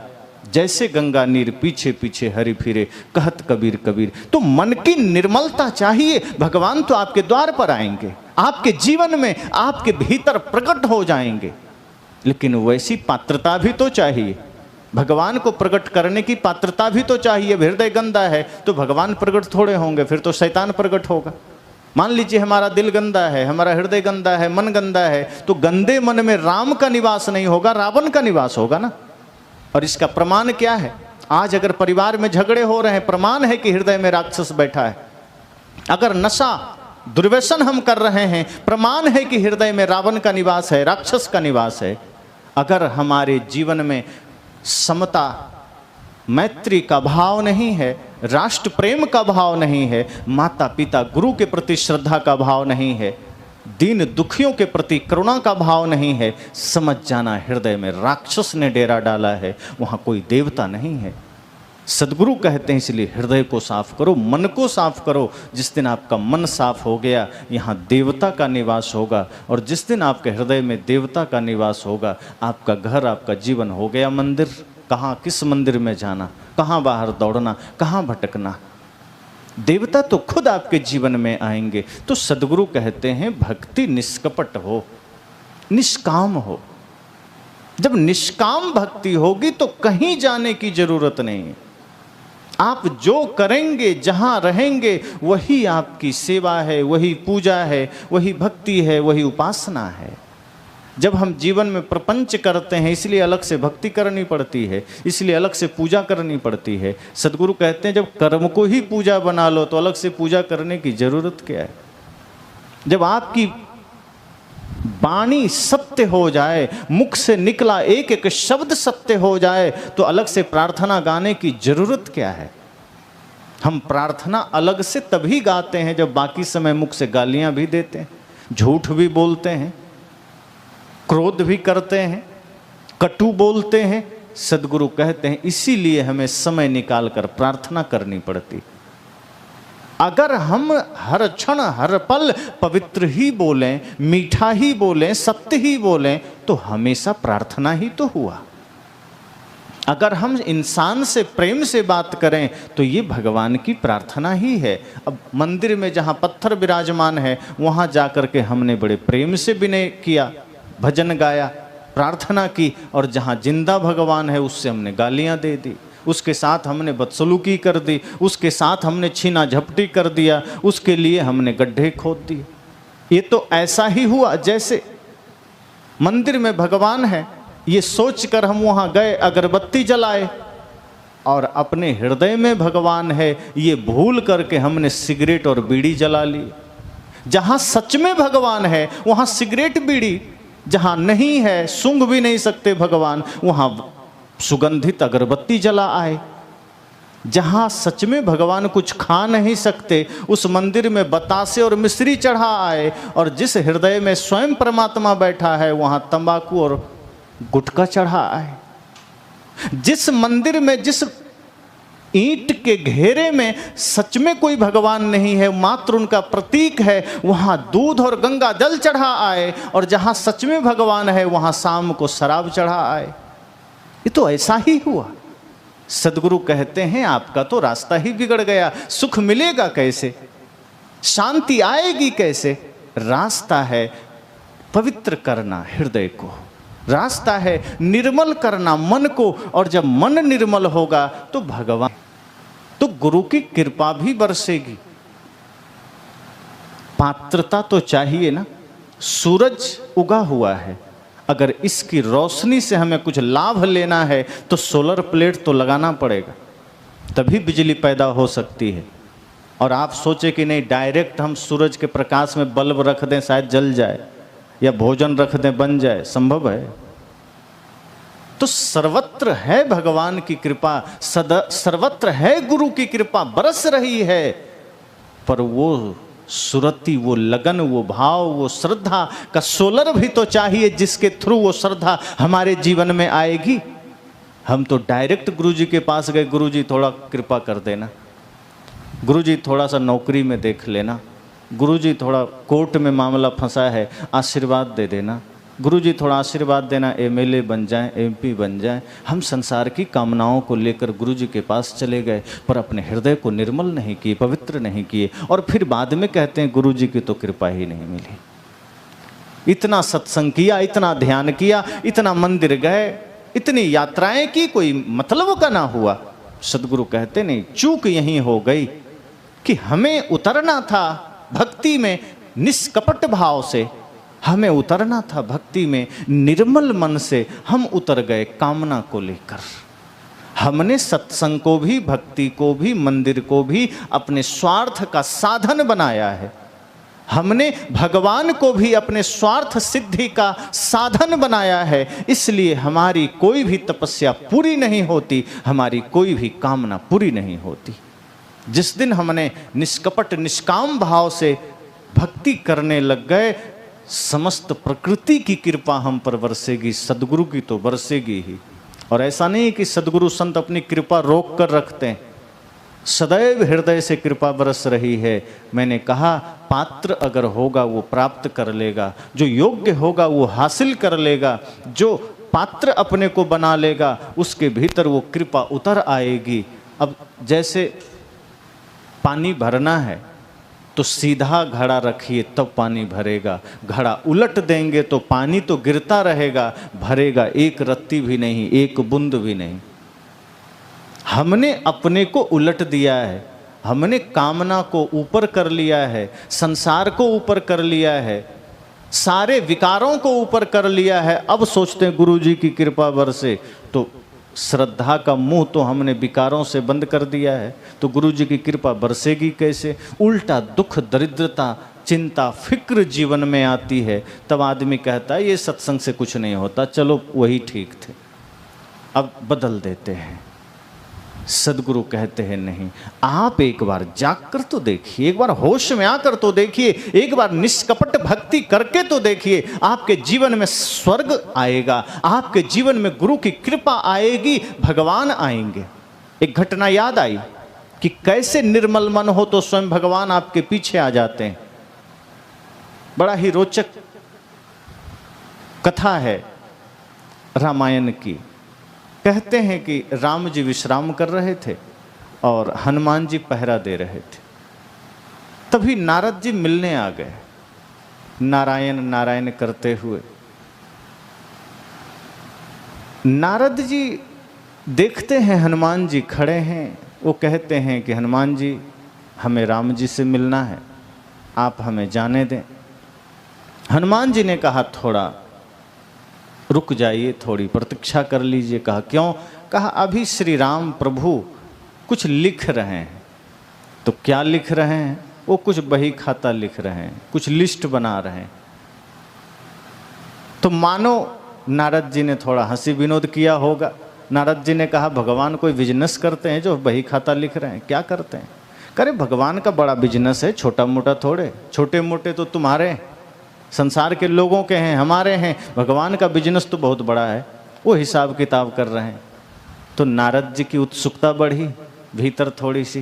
जैसे गंगा नीर पीछे पीछे हरि फिरे, कहत कबीर कबीर। तो मन की निर्मलता चाहिए, भगवान तो आपके द्वार पर आएंगे, आपके जीवन में, आपके भीतर प्रकट हो जाएंगे। लेकिन वैसी पात्रता भी तो चाहिए, भगवान को प्रकट करने की पात्रता भी तो चाहिए। हृदय गंदा है तो भगवान प्रकट थोड़े होंगे, फिर तो शैतान प्रकट होगा। मान लीजिए हमारा दिल गंदा है, हमारा हृदय गंदा है, मन गंदा है, तो गंदे मन में राम का निवास नहीं होगा, रावण का निवास होगा ना। और इसका प्रमाण क्या है? आज अगर परिवार में झगड़े हो रहे हैं, प्रमाण है कि हृदय में राक्षस बैठा है। अगर नशा दुर्व्यसन हम कर रहे हैं, प्रमाण है कि हृदय में रावण का निवास है, राक्षस का निवास है। अगर हमारे जीवन में समता, मैत्री का भाव नहीं है, राष्ट्र प्रेम का भाव नहीं है, माता पिता गुरु के प्रति श्रद्धा का भाव नहीं है, दीन दुखियों के प्रति करुणा का भाव नहीं है, समझ जाना हृदय में राक्षस ने डेरा डाला है, वहाँ कोई देवता नहीं है। सदगुरु कहते हैं इसलिए हृदय को साफ करो, मन को साफ करो। जिस दिन आपका मन साफ हो गया, यहाँ देवता का निवास होगा, और जिस दिन आपके हृदय में देवता का निवास होगा, आपका घर, आपका जीवन हो गया मंदिर। कहाँ किस मंदिर में जाना, कहाँ बाहर दौड़ना, कहाँ भटकना। देवता तो खुद आपके जीवन में आएंगे। तो सद्गुरु कहते हैं भक्ति निष्कपट हो, निष्काम हो। जब निष्काम भक्ति होगी तो कहीं जाने की जरूरत नहीं है। आप जो करेंगे, जहां रहेंगे, वही आपकी सेवा है, वही पूजा है, वही भक्ति है, वही उपासना है। जब हम जीवन में प्रपंच करते हैं, इसलिए अलग से भक्ति करनी पड़ती है, इसलिए अलग से पूजा करनी पड़ती है। सद्गुरु कहते हैं जब कर्म को ही पूजा बना लो तो अलग से पूजा करने की जरूरत क्या है। जब आपकी वाणी सत्य हो जाए, मुख से निकला एक एक शब्द सत्य हो जाए, तो अलग से प्रार्थना गाने की जरूरत क्या है। हम प्रार्थना अलग से तभी गाते हैं जब बाकी समय मुख से गालियां भी देते हैं, झूठ भी बोलते हैं, क्रोध भी करते हैं, कटु बोलते हैं। सद्गुरु कहते हैं इसीलिए हमें समय निकालकर प्रार्थना करनी पड़ती। अगर हम हर क्षण हर पल पवित्र ही बोलें, मीठा ही बोलें, सत्य ही बोलें, तो हमेशा प्रार्थना ही तो हुआ। अगर हम इंसान से प्रेम से बात करें तो ये भगवान की प्रार्थना ही है। अब मंदिर में जहाँ पत्थर विराजमान है वहाँ जाकर के हमने बड़े प्रेम से विनय किया, भजन गाया, प्रार्थना की, और जहाँ जिंदा भगवान है उससे हमने गालियाँ दे दी, उसके साथ हमने बदसलूकी कर दी, उसके साथ हमने छीना झपटी कर दिया, उसके लिए हमने गड्ढे खोद दिए। ये तो ऐसा ही हुआ जैसे मंदिर में भगवान है ये सोचकर हम वहाँ गए, अगरबत्ती जलाए, और अपने हृदय में भगवान है ये भूल करके हमने सिगरेट और बीड़ी जला ली। जहाँ सच में भगवान है वहाँ सिगरेट बीड़ी, जहाँ नहीं है, सूंघ भी नहीं सकते भगवान, वहाँ सुगंधित अगरबत्ती जला आए। जहाँ सच में भगवान कुछ खा नहीं सकते उस मंदिर में बतासे और मिश्री चढ़ा आए, और जिस हृदय में स्वयं परमात्मा बैठा है वहाँ तंबाकू और गुटखा चढ़ा आए। जिस मंदिर में, जिस ईंट के घेरे में सच में कोई भगवान नहीं है, मात्र उनका प्रतीक है, वहाँ दूध और गंगा जल चढ़ा आए, और जहाँ सच में भगवान है वहाँ शाम को शराब चढ़ा आए। ये तो ऐसा ही हुआ। सद्गुरु कहते हैं आपका तो रास्ता ही बिगड़ गया, सुख मिलेगा कैसे, शांति आएगी कैसे। रास्ता है पवित्र करना हृदय को, रास्ता है निर्मल करना मन को, और जब मन निर्मल होगा तो भगवान, तो गुरु की कृपा भी बरसेगी। पात्रता तो चाहिए ना। सूरज उगा हुआ है, अगर इसकी रोशनी से हमें कुछ लाभ लेना है तो सोलर प्लेट तो लगाना पड़ेगा, तभी बिजली पैदा हो सकती है। और आप सोचे कि नहीं डायरेक्ट हम सूरज के प्रकाश में बल्ब रख दें शायद जल जाए, या भोजन रख दें बन जाए, संभव है। तो सर्वत्र है भगवान की कृपा, सर्वत्र है गुरु की कृपा बरस रही है, पर वो सुरति, वो लगन, वो भाव, वो श्रद्धा का सोलर भी तो चाहिए जिसके थ्रू वो श्रद्धा हमारे जीवन में आएगी। हम तो डायरेक्ट गुरुजी के पास गए, गुरुजी थोड़ा कृपा कर देना, गुरुजी थोड़ा सा नौकरी में देख लेना, गुरुजी थोड़ा कोर्ट में मामला फंसा है आशीर्वाद दे देना, गुरुजी थोड़ा आशीर्वाद देना, एमएलए बन जाएं, एमपी बन जाएं। हम संसार की कामनाओं को लेकर गुरुजी के पास चले गए, पर अपने हृदय को निर्मल नहीं किए, पवित्र नहीं किए, और फिर बाद में कहते हैं गुरुजी की तो कृपा ही नहीं मिली। इतना सत्संग किया, इतना ध्यान किया, इतना मंदिर गए, इतनी यात्राएं की, कोई मतलब का ना हुआ। सद्गुरु कहते नहीं, चूक यहीं हो गई कि हमें उतरना था भक्ति में निष्कपट भाव से, हमें उतरना था भक्ति में निर्मल मन से। हम उतर गए कामना को लेकर। हमने सत्संग को भी, भक्ति को भी, मंदिर को भी अपने स्वार्थ का साधन बनाया है। हमने भगवान को भी अपने स्वार्थ सिद्धि का साधन बनाया है। इसलिए हमारी कोई भी तपस्या पूरी नहीं होती, हमारी कोई भी कामना पूरी नहीं होती। जिस दिन हमने निष्कपट निष्काम भाव से भक्ति करने लग गए, समस्त प्रकृति की कृपा हम पर बरसेगी, सद्गुरु की तो बरसेगी ही। और ऐसा नहीं कि सद्गुरु संत अपनी कृपा रोक कर रखते हैं, सदैव हृदय से कृपा बरस रही है। मैंने कहा पात्र अगर होगा वो प्राप्त कर लेगा, जो योग्य होगा वो हासिल कर लेगा, जो पात्र अपने को बना लेगा उसके भीतर वो कृपा उतर आएगी। अब जैसे पानी भरना है तो सीधा घड़ा रखिए तब पानी भरेगा, घड़ा उलट देंगे तो पानी तो गिरता रहेगा, भरेगा एक रत्ती भी नहीं, एक बूंद भी नहीं। हमने अपने को उलट दिया है, हमने कामना को ऊपर कर लिया है, संसार को ऊपर कर लिया है, सारे विकारों को ऊपर कर लिया है। अब सोचते हैं गुरु जी की कृपा बरसे, तो श्रद्धा का मुंह तो हमने विकारों से बंद कर दिया है, तो गुरु जी की कृपा बरसेगी कैसे? उल्टा दुख, दरिद्रता, चिंता, फिक्र जीवन में आती है। तब आदमी कहता है ये सत्संग से कुछ नहीं होता, चलो वही ठीक थे। अब बदल देते हैं। सदगुरु कहते हैं नहीं, आप एक बार जाग कर तो देखिए, एक बार होश में आकर तो देखिए, एक बार निष्कपट भक्ति करके तो देखिए, आपके जीवन में स्वर्ग आएगा, आपके जीवन में गुरु की कृपा आएगी, भगवान आएंगे। एक घटना याद आई कि कैसे निर्मल मन हो तो स्वयं भगवान आपके पीछे आ जाते हैं। बड़ा ही रोचक कथा है रामायण की। कहते हैं कि राम जी विश्राम कर रहे थे और हनुमान जी पहरा दे रहे थे। तभी नारद जी मिलने आ गए, नारायण नारायण करते हुए। नारद जी देखते हैं हनुमान जी खड़े हैं, वो कहते हैं कि हनुमान जी हमें राम जी से मिलना है, आप हमें जाने दें। हनुमान जी ने कहा थोड़ा रुक जाइए, थोड़ी प्रतीक्षा कर लीजिए। कहा क्यों? कहा अभी श्री राम प्रभु कुछ लिख रहे हैं। तो क्या लिख रहे हैं? वो कुछ बही खाता लिख रहे हैं, कुछ लिस्ट बना रहे हैं। तो मानो नारद जी ने थोड़ा हंसी विनोद किया होगा। नारद जी ने कहा भगवान कोई बिजनेस करते हैं जो बही खाता लिख रहे हैं? क्या करते हैं? करे भगवान का बड़ा बिजनेस है, छोटा मोटा थोड़े, छोटे मोटे तो तुम्हारे संसार के लोगों के हैं, हमारे हैं, भगवान का बिजनेस तो बहुत बड़ा है। वो हिसाब किताब कर रहे हैं। तो नारद जी की उत्सुकता बढ़ी भीतर थोड़ी सी।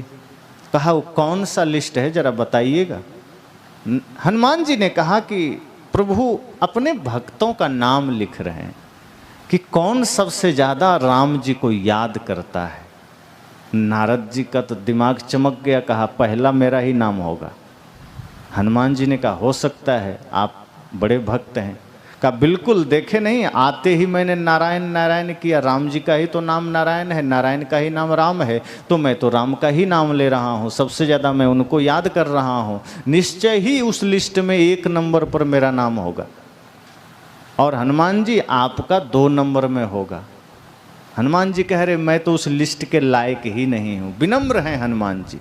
कहा वो कौन सा लिस्ट है जरा बताइएगा। हनुमान जी ने कहा कि प्रभु अपने भक्तों का नाम लिख रहे हैं कि कौन सबसे ज़्यादा राम जी को याद करता है। नारद जी का तो दिमाग चमक गया, कहा पहला मेरा ही नाम होगा। हनुमान जी ने कहा हो सकता है, आप बड़े भक्त हैं। कहा बिल्कुल, देखे नहीं आते ही मैंने नारायण नारायण किया, राम जी का ही तो नाम नारायण है, नारायण का ही नाम राम है, तो मैं तो राम का ही नाम ले रहा हूँ, सबसे ज़्यादा मैं उनको याद कर रहा हूँ, निश्चय ही उस लिस्ट में 1 नंबर पर मेरा नाम होगा। और हनुमान जी आपका 2 नंबर में होगा। हनुमान जी कह रहे मैं तो उस लिस्ट के लायक ही नहीं हूँ। विनम्र हैं हनुमान जी,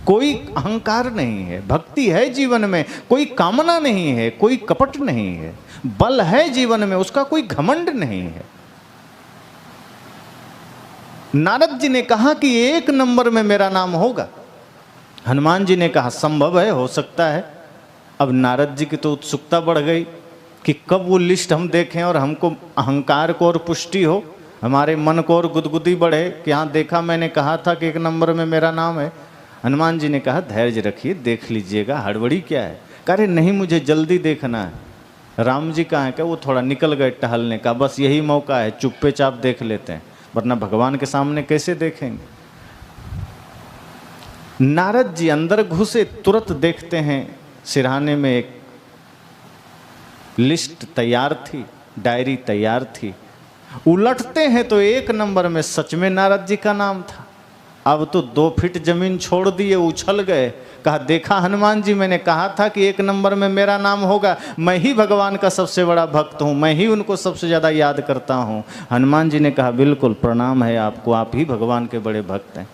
कोई अहंकार नहीं है, भक्ति है जीवन में, कोई कामना नहीं है, कोई कपट नहीं है, बल है जीवन में, उसका कोई घमंड नहीं है। नारद जी ने कहा कि 1 नंबर में मेरा नाम होगा। हनुमान जी ने कहा संभव है, हो सकता है। अब नारद जी की तो उत्सुकता बढ़ गई कि कब वो लिस्ट हम देखें और हमको अहंकार को और पुष्टि हो, हमारे मन को और गुदगुदी बढ़े कि हाँ देखा, मैंने कहा था कि 1 नंबर में मेरा नाम है। हनुमान जी ने कहा धैर्य रखिए, देख लीजिएगा, हड़बड़ी क्या है? कह रहे नहीं मुझे जल्दी देखना है। राम जी कहाँ है? क्या वो थोड़ा निकल गए टहलने का, बस यही मौका है, चुप्पे चाप देख लेते हैं, वरना भगवान के सामने कैसे देखेंगे। नारद जी अंदर घुसे, तुरंत देखते हैं सिरहाने में एक लिस्ट तैयार थी, डायरी तैयार थी। उलटते हैं तो 1 नंबर में सच में नारद जी का नाम था। अब तो 2 फीट जमीन छोड़ दिए, उछल गए। कहा देखा हनुमान जी, मैंने कहा था कि 1 नंबर में मेरा नाम होगा, मैं ही भगवान का सबसे बड़ा भक्त हूँ, मैं ही उनको सबसे ज़्यादा याद करता हूँ। हनुमान जी ने कहा बिल्कुल प्रणाम है आपको, आप ही भगवान के बड़े भक्त हैं।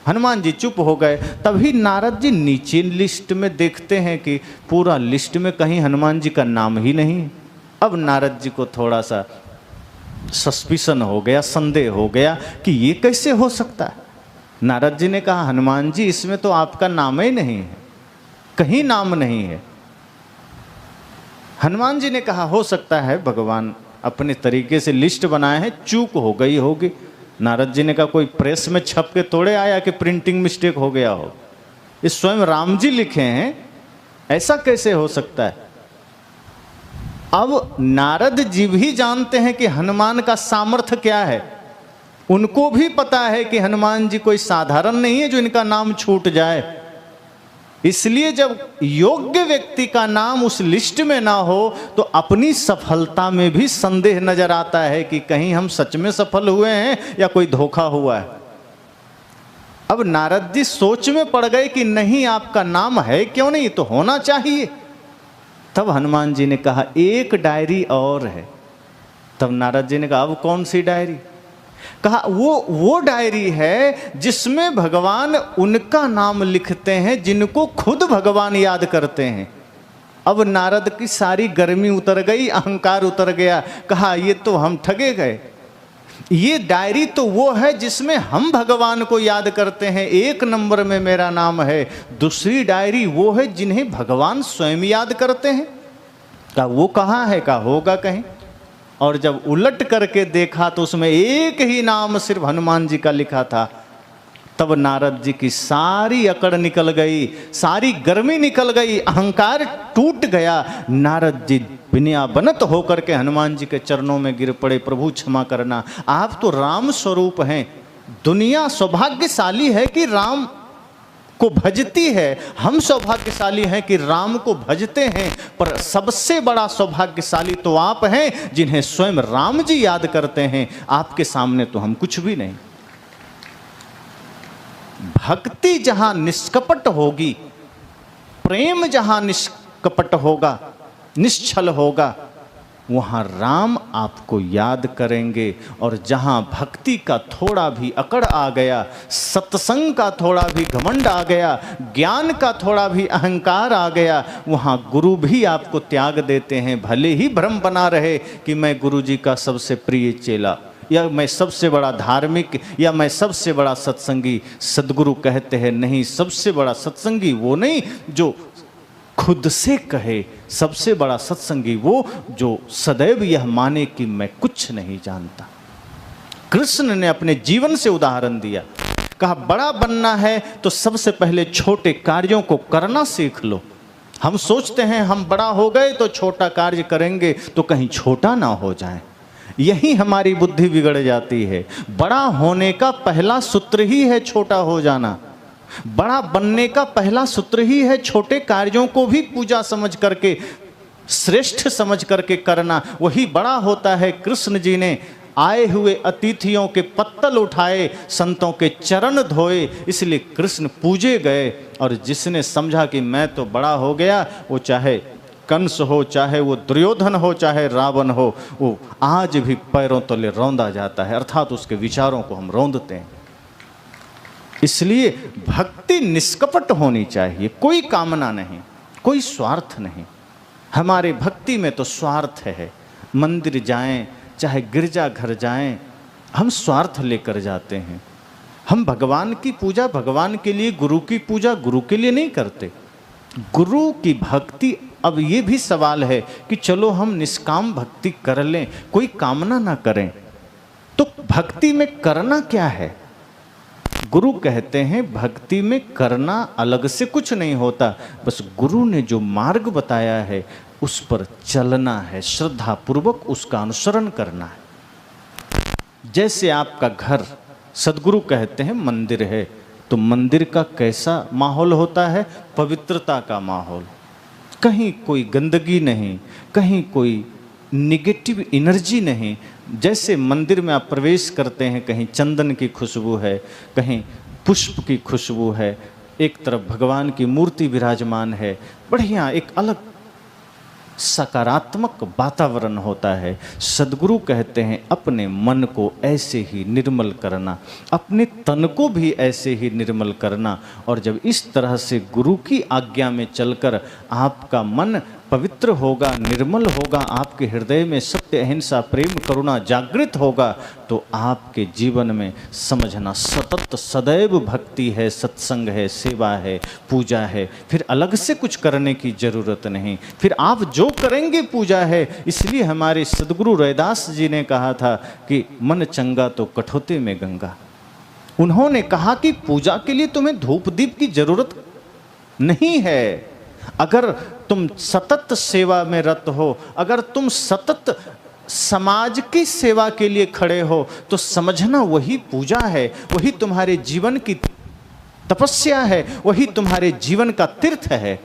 हनुमान जी चुप हो गए। तभी नारद जी नीचे लिस्ट में देखते हैं कि पूरा लिस्ट में कहीं हनुमान जी का नाम ही नहीं। अब नारद जी को थोड़ा सा सस्पिशन हो गया, संदेह हो गया कि ये कैसे हो सकता है। नारद जी ने कहा हनुमान जी इसमें तो आपका नाम ही नहीं है, कहीं नाम नहीं है। हनुमान जी ने कहा हो सकता है भगवान अपने तरीके से लिस्ट बनाए हैं, चूक हो गई होगी। नारद जी ने कहा कोई प्रेस में छप के तोड़े आया कि प्रिंटिंग मिस्टेक हो गया हो, ये स्वयं राम जी लिखे हैं, ऐसा कैसे हो सकता है। अब नारद जी भी जानते हैं कि हनुमान का सामर्थ्य क्या है, उनको भी पता है कि हनुमान जी कोई साधारण नहीं है जो इनका नाम छूट जाए। इसलिए जब योग्य व्यक्ति का नाम उस लिस्ट में ना हो तो अपनी सफलता में भी संदेह नजर आता है कि कहीं हम सच में सफल हुए हैं या कोई धोखा हुआ है। अब नारद जी सोच में पड़ गए कि नहीं, आपका नाम है क्यों नहीं, तो होना चाहिए। तब हनुमान जी ने कहा एक डायरी और है। तब नारद जी ने कहा अब कौन सी डायरी। कहा वो डायरी है जिसमें भगवान उनका नाम लिखते हैं जिनको खुद भगवान याद करते हैं। अब नारद की सारी गर्मी उतर गई, अहंकार उतर गया। कहा ये तो हम ठगे गए, ये डायरी तो वो है जिसमें हम भगवान को याद करते हैं, एक नंबर में मेरा नाम है। दूसरी डायरी वो है जिन्हें भगवान स्वयं याद करते हैं। कहा वो कहाँ है। कहा होगा कहीं। और जब उलट करके देखा तो उसमें एक ही नाम सिर्फ हनुमान जी का लिखा था। तब नारद जी की सारी अकड़ निकल गई, सारी गर्मी निकल गई, अहंकार टूट गया। नारद जी विनया बनत होकर के हनुमान जी के चरणों में गिर पड़े, प्रभु क्षमा करना, आप तो राम स्वरूप हैं। दुनिया सौभाग्यशाली है कि राम को भजती है, हम सौभाग्यशाली हैं कि राम को भजते हैं, पर सबसे बड़ा सौभाग्यशाली तो आप हैं जिन्हें स्वयं राम जी याद करते हैं। आपके सामने तो हम कुछ भी नहीं। भक्ति जहां निष्कपट होगी, प्रेम जहां निष्कपट होगा, निश्चल होगा, वहां राम आपको याद करेंगे। और जहां भक्ति का थोड़ा भी अकड़ आ गया, सत्संग का थोड़ा भी घमंड आ गया, ज्ञान का थोड़ा भी अहंकार आ गया, वहां गुरु भी आपको त्याग देते हैं। भले ही भ्रम बना रहे कि मैं गुरु जी का सबसे प्रिय चेला, या मैं सबसे बड़ा धार्मिक, या मैं सबसे बड़ा सत्संगी। सद्गुरु कहते हैं नहीं, सबसे बड़ा सत्संगी वो नहीं जो खुद से कहे, सबसे बड़ा सत्संगी वो जो सदैव यह माने कि मैं कुछ नहीं जानता। कृष्ण ने अपने जीवन से उदाहरण दिया। कहा बड़ा बनना है तो सबसे पहले छोटे कार्यों को करना सीख लो। हम सोचते हैं हम बड़ा हो गए तो छोटा कार्य करेंगे तो कहीं छोटा ना हो जाए, यही हमारी बुद्धि बिगड़ जाती है। बड़ा होने का पहला सूत्र ही है छोटा हो जाना। बड़ा बनने का पहला सूत्र ही है छोटे कार्यों को भी पूजा समझ करके, श्रेष्ठ समझ करके करना, वही बड़ा होता है। कृष्ण जी ने आए हुए अतिथियों के पत्तल उठाए, संतों के चरण धोए, इसलिए कृष्ण पूजे गए। और जिसने समझा कि मैं तो बड़ा हो गया, वो चाहे कंस हो, चाहे वो दुर्योधन हो, चाहे रावण हो, वो आज भी पैरों तले रौंदा जाता है, अर्थात उसके विचारों को हम रौंदते हैं। इसलिए भक्ति निष्कपट होनी चाहिए, कोई कामना नहीं, कोई स्वार्थ नहीं। हमारे भक्ति में तो स्वार्थ है। मंदिर जाएं, चाहे गिरजा घर जाएं, हम स्वार्थ लेकर जाते हैं। हम भगवान की पूजा भगवान के लिए, गुरु की पूजा गुरु के लिए नहीं करते। गुरु की भक्ति, अब ये भी सवाल है कि चलो हम निष्काम भक्ति कर लें, कोई कामना ना करें, तो भक्ति में करना क्या है। गुरु कहते हैं भक्ति में करना अलग से कुछ नहीं होता, बस गुरु ने जो मार्ग बताया है उस पर चलना है, श्रद्धा पूर्वक उसका अनुसरण करना है। जैसे आपका घर, सद्गुरु कहते हैं मंदिर है, तो मंदिर का कैसा माहौल होता है, पवित्रता का माहौल, कहीं कोई गंदगी नहीं, कहीं कोई निगेटिव एनर्जी नहीं। जैसे मंदिर में आप प्रवेश करते हैं, कहीं चंदन की खुशबू है, कहीं पुष्प की खुशबू है, एक तरफ भगवान की मूर्ति विराजमान है, बढ़िया एक अलग सकारात्मक वातावरण होता है। सद्गुरु कहते हैं अपने मन को ऐसे ही निर्मल करना, अपने तन को भी ऐसे ही निर्मल करना। और जब इस तरह से गुरु की आज्ञा में चलकर आपका मन पवित्र होगा, निर्मल होगा, आपके हृदय में सत्य सत्य अहिंसा प्रेम करुणा जागृत होगा तो आपके जीवन में समझना सतत सदैव भक्ति है, सत्संग है, सेवा है, पूजा है, फिर अलग से कुछ करने की जरूरत नहीं। फिर आप जो करेंगे पूजा है। इसलिए हमारे सद्गुरु रैदास जी ने कहा था कि मन चंगा तो कठौते में गंगा। उन्होंने कहा कि पूजा के लिए तुम्हें धूप दीप की जरूरत नहीं है। अगर तुम सतत सेवा में रत हो, अगर तुम सतत समाज की सेवा के लिए खड़े हो, तो समझना वही पूजा है, वही तुम्हारे जीवन की तपस्या है, वही तुम्हारे जीवन का तीर्थ है।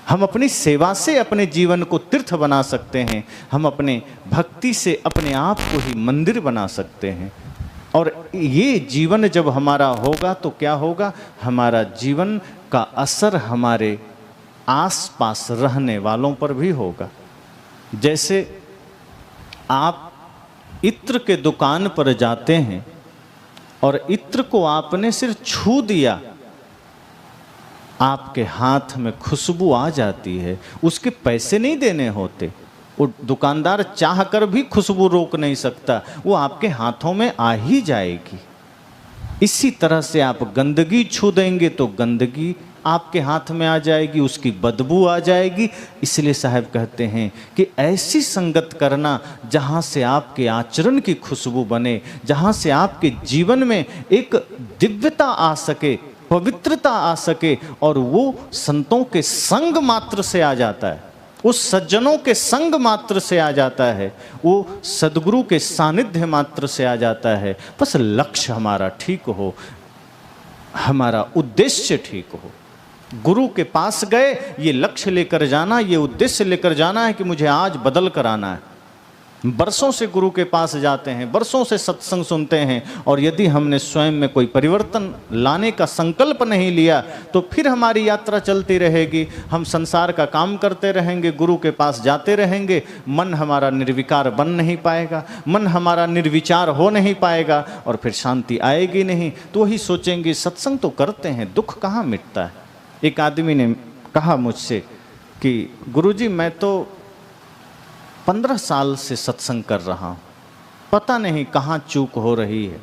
हम अपनी सेवा से अपने जीवन को तीर्थ बना सकते हैं, हम अपने भक्ति से अपने आप को ही मंदिर बना सकते हैं। और ये जीवन जब हमारा होगा तो क्या होगा, हमारा जीवन का असर हमारे आसपास रहने वालों पर भी होगा। जैसे आप इत्र के दुकान पर जाते हैं और इत्र को आपने सिर्फ छू दिया, आपके हाथ में खुशबू आ जाती है, उसके पैसे नहीं देने होते। वो दुकानदार चाह कर भी खुशबू रोक नहीं सकता, वो आपके हाथों में आ ही जाएगी। इसी तरह से आप गंदगी छू देंगे तो गंदगी आपके हाथ में आ जाएगी, उसकी बदबू आ जाएगी। इसलिए साहब कहते हैं कि ऐसी संगत करना जहाँ से आपके आचरण की खुशबू बने, जहाँ से आपके जीवन में एक दिव्यता आ सके, पवित्रता आ सके। और वो संतों के संग मात्र से आ जाता है, उस सज्जनों के संग मात्र से आ जाता है, वो सद्गुरु के सानिध्य मात्र से आ जाता है। बस लक्ष्य हमारा ठीक हो, हमारा उद्देश्य ठीक हो। गुरु के पास गए, ये लक्ष्य लेकर जाना, ये उद्देश्य लेकर जाना है कि मुझे आज बदल कर आना है। बरसों से गुरु के पास जाते हैं, बरसों से सत्संग सुनते हैं, और यदि हमने स्वयं में कोई परिवर्तन लाने का संकल्प नहीं लिया तो फिर हमारी यात्रा चलती रहेगी। हम संसार का काम करते रहेंगे, गुरु के पास जाते रहेंगे, मन हमारा निर्विकार बन नहीं पाएगा, मन हमारा निर्विचार हो नहीं पाएगा, और फिर शांति आएगी नहीं। तो वही सोचेंगे सत्संग तो करते हैं, दुख कहाँ मिटता है। एक आदमी ने कहा मुझसे कि गुरुजी मैं तो 15 साल से सत्संग कर रहा हूं, पता नहीं कहाँ चूक हो रही है,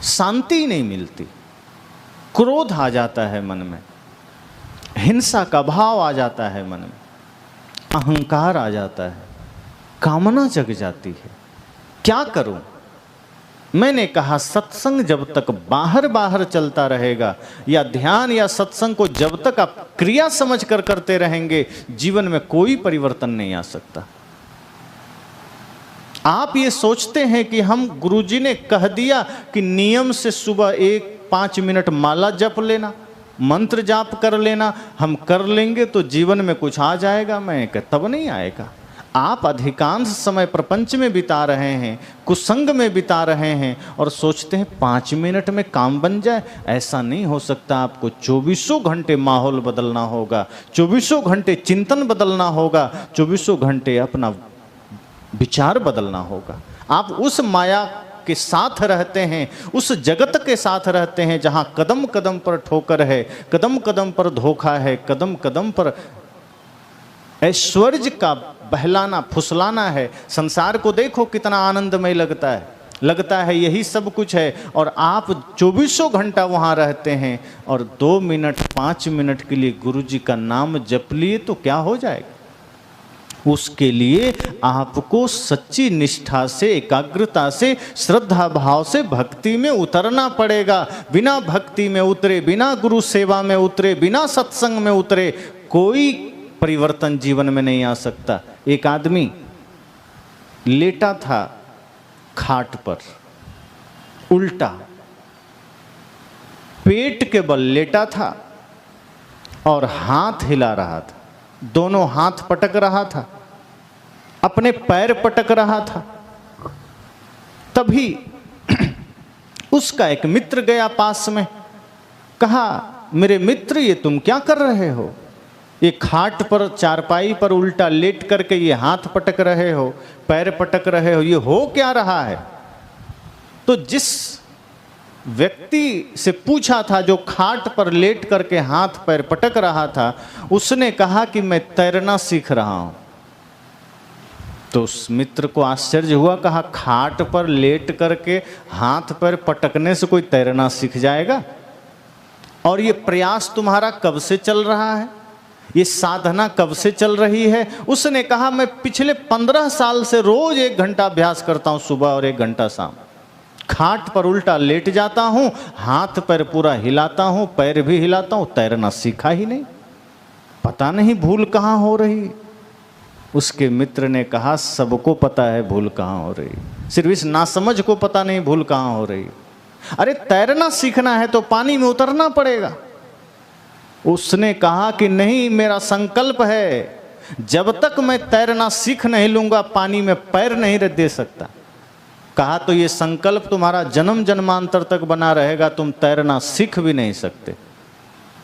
शांति नहीं मिलती, क्रोध आ जाता है मन में, हिंसा का भाव आ जाता है मन में, अहंकार आ जाता है, कामना जग जाती है, क्या करूं। मैंने कहा सत्संग जब तक बाहर बाहर चलता रहेगा, या ध्यान या सत्संग को जब तक आप क्रिया समझ कर करते रहेंगे, जीवन में कोई परिवर्तन नहीं आ सकता। आप ये सोचते हैं कि हम गुरुजी ने कह दिया कि नियम से सुबह 5 मिनट माला जप लेना, मंत्र जाप कर लेना, हम कर लेंगे तो जीवन में कुछ आ जाएगा। मैं कहता तब नहीं आएगा। आप अधिकांश समय प्रपंच में बिता रहे हैं, कुसंग में बिता रहे हैं, और सोचते हैं 5 मिनट में काम बन जाए। ऐसा नहीं हो सकता। आपको 24 घंटे माहौल बदलना होगा, 24 घंटे चिंतन बदलना होगा, 24 घंटे अपना विचार बदलना होगा। आप उस माया के साथ रहते हैं, उस जगत के साथ रहते हैं जहाँ कदम कदम पर ठोकर है, कदम कदम पर धोखा है, कदम कदम पर ऐश्वर्य का बहलाना फुसलाना है। संसार को देखो कितना आनंदमय लगता है यही सब कुछ है, और आप 24 घंटा वहाँ रहते हैं, और 2 मिनट 5 मिनट के लिए गुरुजी का नाम जप लिए तो क्या हो जाएगा। उसके लिए आपको सच्ची निष्ठा से, एकाग्रता से, श्रद्धा भाव से भक्ति में उतरना पड़ेगा। बिना भक्ति में उतरे, बिना गुरु सेवा में उतरे, बिना सत्संग में उतरे कोई परिवर्तन जीवन में नहीं आ सकता। एक आदमी लेटा था खाट पर, उल्टा पेट के बल लेटा था और हाथ हिला रहा था, दोनों हाथ पटक रहा था, अपने पैर पटक रहा था। तभी उसका एक मित्र गया पास में, कहा मेरे मित्र ये तुम क्या कर रहे हो, ये खाट पर चारपाई पर उल्टा लेट करके ये हाथ पटक रहे हो, पैर पटक रहे हो, ये हो क्या रहा है। तो जिस व्यक्ति से पूछा था, जो खाट पर लेट करके हाथ पैर पटक रहा था, उसने कहा कि मैं तैरना सीख रहा हूं। तो उस मित्र को आश्चर्य हुआ, कहा खाट पर लेट करके हाथ पैर पटकने से कोई तैरना सीख जाएगा? और ये प्रयास तुम्हारा कब से चल रहा है? ये साधना कब से चल रही है? उसने कहा मैं पिछले 15 साल से रोज 1 घंटा अभ्यास करता हूं, सुबह और 1 घंटा शाम। खाट पर उल्टा लेट जाता हूं, हाथ पैर पूरा हिलाता हूं, पैर भी हिलाता हूं, तैरना सीखा ही नहीं। पता नहीं भूल कहां हो रही। उसके मित्र ने कहा सबको पता है भूल कहां हो रही, सिर्फ इस नासमझ को पता नहीं भूल कहां हो रही। अरे तैरना सीखना है तो पानी में उतरना पड़ेगा। उसने कहा कि नहीं, मेरा संकल्प है जब तक मैं तैरना सीख नहीं लूंगा पानी में पैर नहीं दे सकता। कहा तो ये संकल्प तुम्हारा जन्म जन्मांतर तक बना रहेगा, तुम तैरना सीख भी नहीं सकते।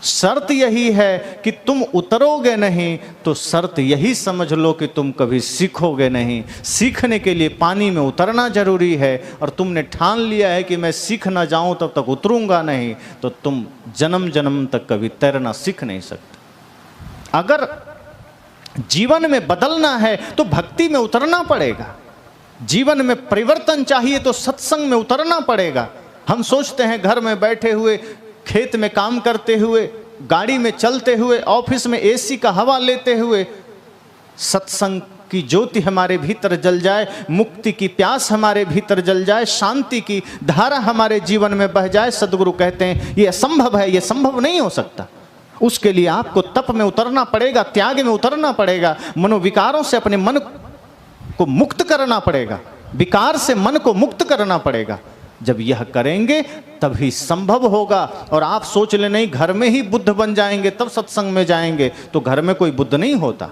शर्त यही है कि तुम उतरोगे नहीं तो शर्त यही समझ लो कि तुम कभी सीखोगे नहीं। सीखने के लिए पानी में उतरना जरूरी है, और तुमने ठान लिया है कि मैं सीख ना जाऊं तब तक उतरूंगा नहीं, तो तुम जन्म जन्म तक कभी तैरना सीख नहीं सकते। अगर जीवन में बदलना है तो भक्ति में उतरना पड़ेगा। जीवन में परिवर्तन चाहिए तो सत्संग में उतरना पड़ेगा। हम सोचते हैं घर में बैठे हुए, खेत में काम करते हुए, गाड़ी में चलते हुए, ऑफिस में एसी का हवा लेते हुए सत्संग की ज्योति हमारे भीतर जल जाए, मुक्ति की प्यास हमारे भीतर जल जाए, शांति की धारा हमारे जीवन में बह जाए। सद्गुरु कहते हैं ये असंभव है, ये संभव नहीं हो सकता। उसके लिए आपको तप में उतरना पड़ेगा, त्याग में उतरना पड़ेगा, मनोविकारों से अपने मन को मुक्त करना पड़ेगा, विकार से मन को मुक्त करना पड़ेगा। जब यह करेंगे तभी संभव होगा। और आप सोच ले नहीं घर में ही बुद्ध बन जाएंगे तब सत्संग में जाएंगे, तो घर में कोई बुद्ध नहीं होता,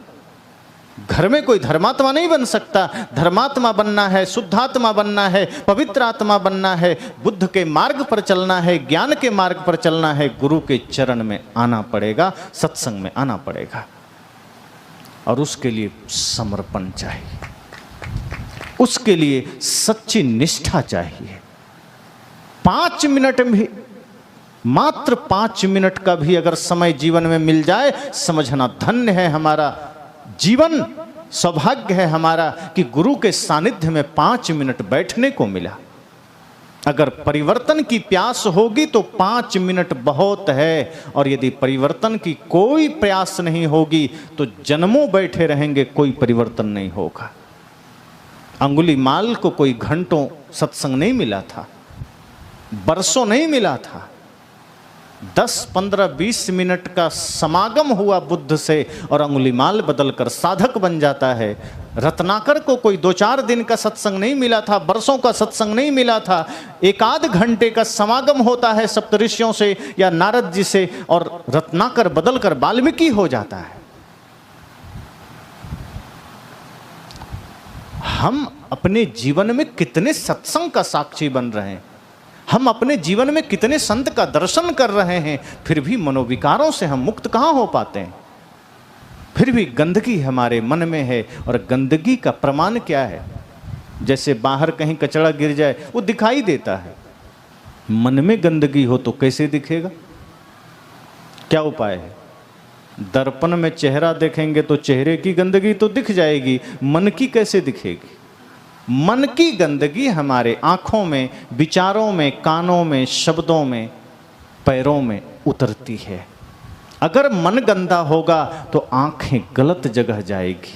घर में कोई धर्मात्मा नहीं बन सकता। धर्मात्मा बनना है, शुद्धात्मा बनना है, पवित्र आत्मा बनना है, बुद्ध के मार्ग पर चलना है, ज्ञान के मार्ग पर चलना है, गुरु के चरण में आना पड़ेगा, सत्संग में आना पड़ेगा। और उसके लिए समर्पण चाहिए, उसके लिए सच्ची निष्ठा चाहिए। 5 मिनट भी, मात्र 5 मिनट का भी अगर समय जीवन में मिल जाए, समझना धन्य है हमारा जीवन, सौभाग्य है हमारा कि गुरु के सानिध्य में 5 मिनट बैठने को मिला। अगर परिवर्तन की प्यास होगी तो 5 मिनट बहुत है, और यदि परिवर्तन की कोई प्रयास नहीं होगी तो जन्मों बैठे रहेंगे, कोई परिवर्तन नहीं होगा। अंगुलीमाल को कोई घंटों सत्संग नहीं मिला था, बरसों नहीं मिला था, 10, 15, 20 मिनट का समागम हुआ बुद्ध से और अंगुलीमाल बदलकर साधक बन जाता है। रत्नाकर को कोई 2-4 दिन का सत्संग नहीं मिला था, बरसों का सत्संग नहीं मिला था, 1-आध घंटे का समागम होता है सप्तऋषियों से या नारद जी से, और रत्नाकर बदलकर वाल्मीकि हो जाता है। हम अपने जीवन में कितने सत्संग का साक्षी बन रहे हैं, हम अपने जीवन में कितने संत का दर्शन कर रहे हैं, फिर भी मनोविकारों से हम मुक्त कहाँ हो पाते हैं। फिर भी गंदगी हमारे मन में है, और गंदगी का प्रमाण क्या है? जैसे बाहर कहीं कचरा गिर जाए वो दिखाई देता है, मन में गंदगी हो तो कैसे दिखेगा? क्या उपाय है? दर्पण में चेहरा देखेंगे तो चेहरे की गंदगी तो दिख जाएगी, मन की कैसे दिखेगी? मन की गंदगी हमारे आँखों में, विचारों में, कानों में, शब्दों में, पैरों में उतरती है। अगर मन गंदा होगा तो आँखें गलत जगह जाएगी,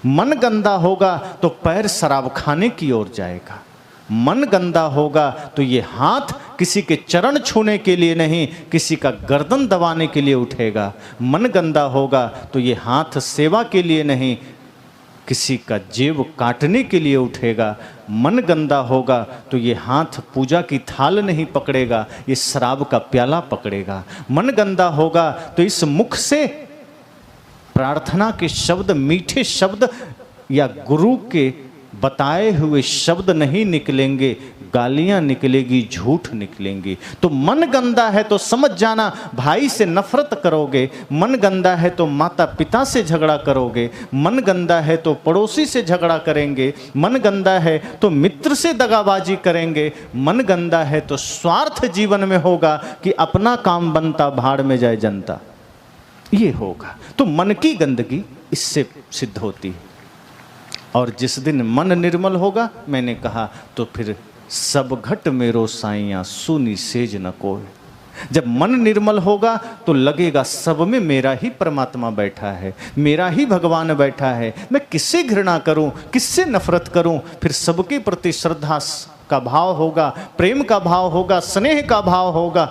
मन गंदा होगा तो पैर शराब खाने की ओर जाएगा, मन गंदा होगा तो ये हाथ किसी के चरण छूने के लिए नहीं, किसी का गर्दन दबाने के लिए उठेगा। मन गंदा होगा तो ये हाथ सेवा के लिए नहीं, किसी का जेब काटने के लिए उठेगा। मन गंदा होगा तो ये हाथ पूजा की थाल नहीं पकड़ेगा, ये शराब का प्याला पकड़ेगा। मन गंदा होगा तो इस मुख से प्रार्थना के शब्द, मीठे शब्द या गुरु के बताए हुए शब्द नहीं निकलेंगे, गालियां निकलेगी, झूठ निकलेंगी। तो मन गंदा है तो समझ जाना भाई से नफरत करोगे, मन गंदा है तो माता पिता से झगड़ा करोगे, मन गंदा है तो पड़ोसी से झगड़ा करेंगे, मन गंदा है तो मित्र से दगाबाजी करेंगे, मन गंदा है तो स्वार्थ जीवन में होगा कि अपना काम बनता भाड़ में जाए जनता, ये होगा। तो मन की गंदगी इससे सिद्ध होती है। और जिस दिन मन निर्मल होगा, मैंने कहा, तो फिर सब घट मेरो साइयाँ सुनी सेज न कोय। जब मन निर्मल होगा तो लगेगा सब में मेरा ही परमात्मा बैठा है, मेरा ही भगवान बैठा है। मैं किससे घृणा करूं, किससे नफरत करूं? फिर सबके प्रति श्रद्धा का भाव होगा, प्रेम का भाव होगा, स्नेह का भाव होगा।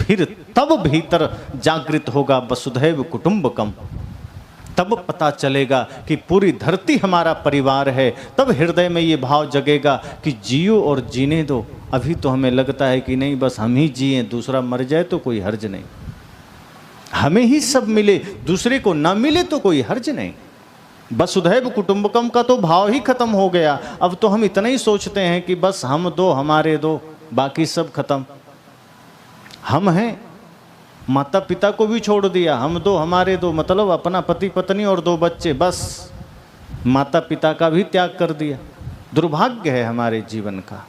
फिर तब भीतर जागृत होगा वसुधैव कुटुंबकम। तब पता चलेगा कि पूरी धरती हमारा परिवार है। तब हृदय में ये भाव जगेगा कि जियो और जीने दो। अभी तो हमें लगता है कि नहीं, बस हम ही जिए, दूसरा मर जाए तो कोई हर्ज नहीं, हमें ही सब मिले, दूसरे को ना मिले तो कोई हर्ज नहीं। वसुधैव कुटुंबकम का तो भाव ही खत्म हो गया। अब तो हम इतना ही सोचते हैं कि बस हम दो, हमारे दो, बाकी सब खत्म। हम हैं, माता पिता को भी छोड़ दिया, हम दो, हमारे दो, मतलब अपना पति पत्नी और 2 बच्चे, बस माता पिता का भी त्याग कर दिया। दुर्भाग्य है हमारे जीवन का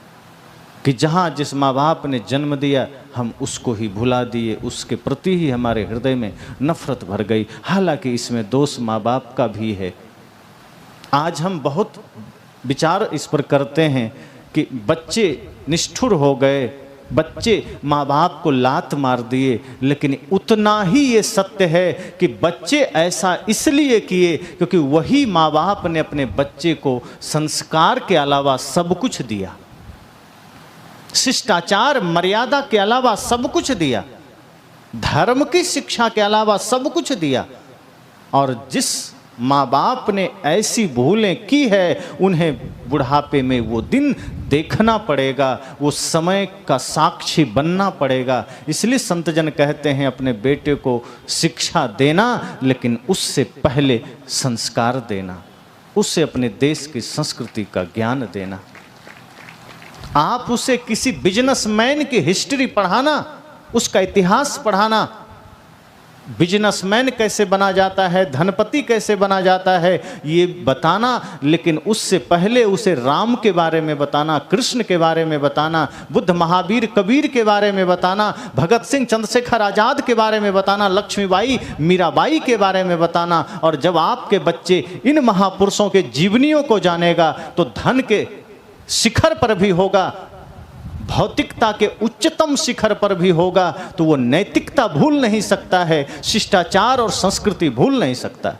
कि जहाँ जिस माँ बाप ने जन्म दिया हम उसको ही भुला दिए, उसके प्रति ही हमारे हृदय में नफरत भर गई। हालांकि इसमें दोष माँ बाप का भी है। आज हम बहुत विचार इस पर करते हैं कि बच्चे निष्ठुर हो गए, बच्चे माँ बाप को लात मार दिए, लेकिन उतना ही ये सत्य है कि बच्चे ऐसा इसलिए किए क्योंकि वही माँ बाप ने अपने बच्चे को संस्कार के अलावा सब कुछ दिया, शिष्टाचार मर्यादा के अलावा सब कुछ दिया, धर्म की शिक्षा के अलावा सब कुछ दिया। और जिस माँ बाप ने ऐसी भूलें की है उन्हें बुढ़ापे में वो दिन देखना पड़ेगा, वो समय का साक्षी बनना पड़ेगा। इसलिए संतजन कहते हैं अपने बेटे को शिक्षा देना, लेकिन उससे पहले संस्कार देना, उससे अपने देश की संस्कृति का ज्ञान देना। आप उसे किसी बिजनेसमैन की हिस्ट्री पढ़ाना, उसका इतिहास पढ़ाना, बिजनेसमैन कैसे बना जाता है, धनपति कैसे बना जाता है, ये बताना, लेकिन उससे पहले उसे राम के बारे में बताना, कृष्ण के बारे में बताना, बुद्ध महावीर कबीर के बारे में बताना, भगत सिंह चंद्रशेखर आजाद के बारे में बताना, लक्ष्मीबाई मीराबाई के बारे में बताना। और जब आपके बच्चे इन महापुरुषों के जीवनियों को जानेगा तो धन के शिखर पर भी होगा, भौतिकता के उच्चतम शिखर पर भी होगा, तो वो नैतिकता भूल नहीं सकता है, शिष्टाचार और संस्कृति भूल नहीं सकता।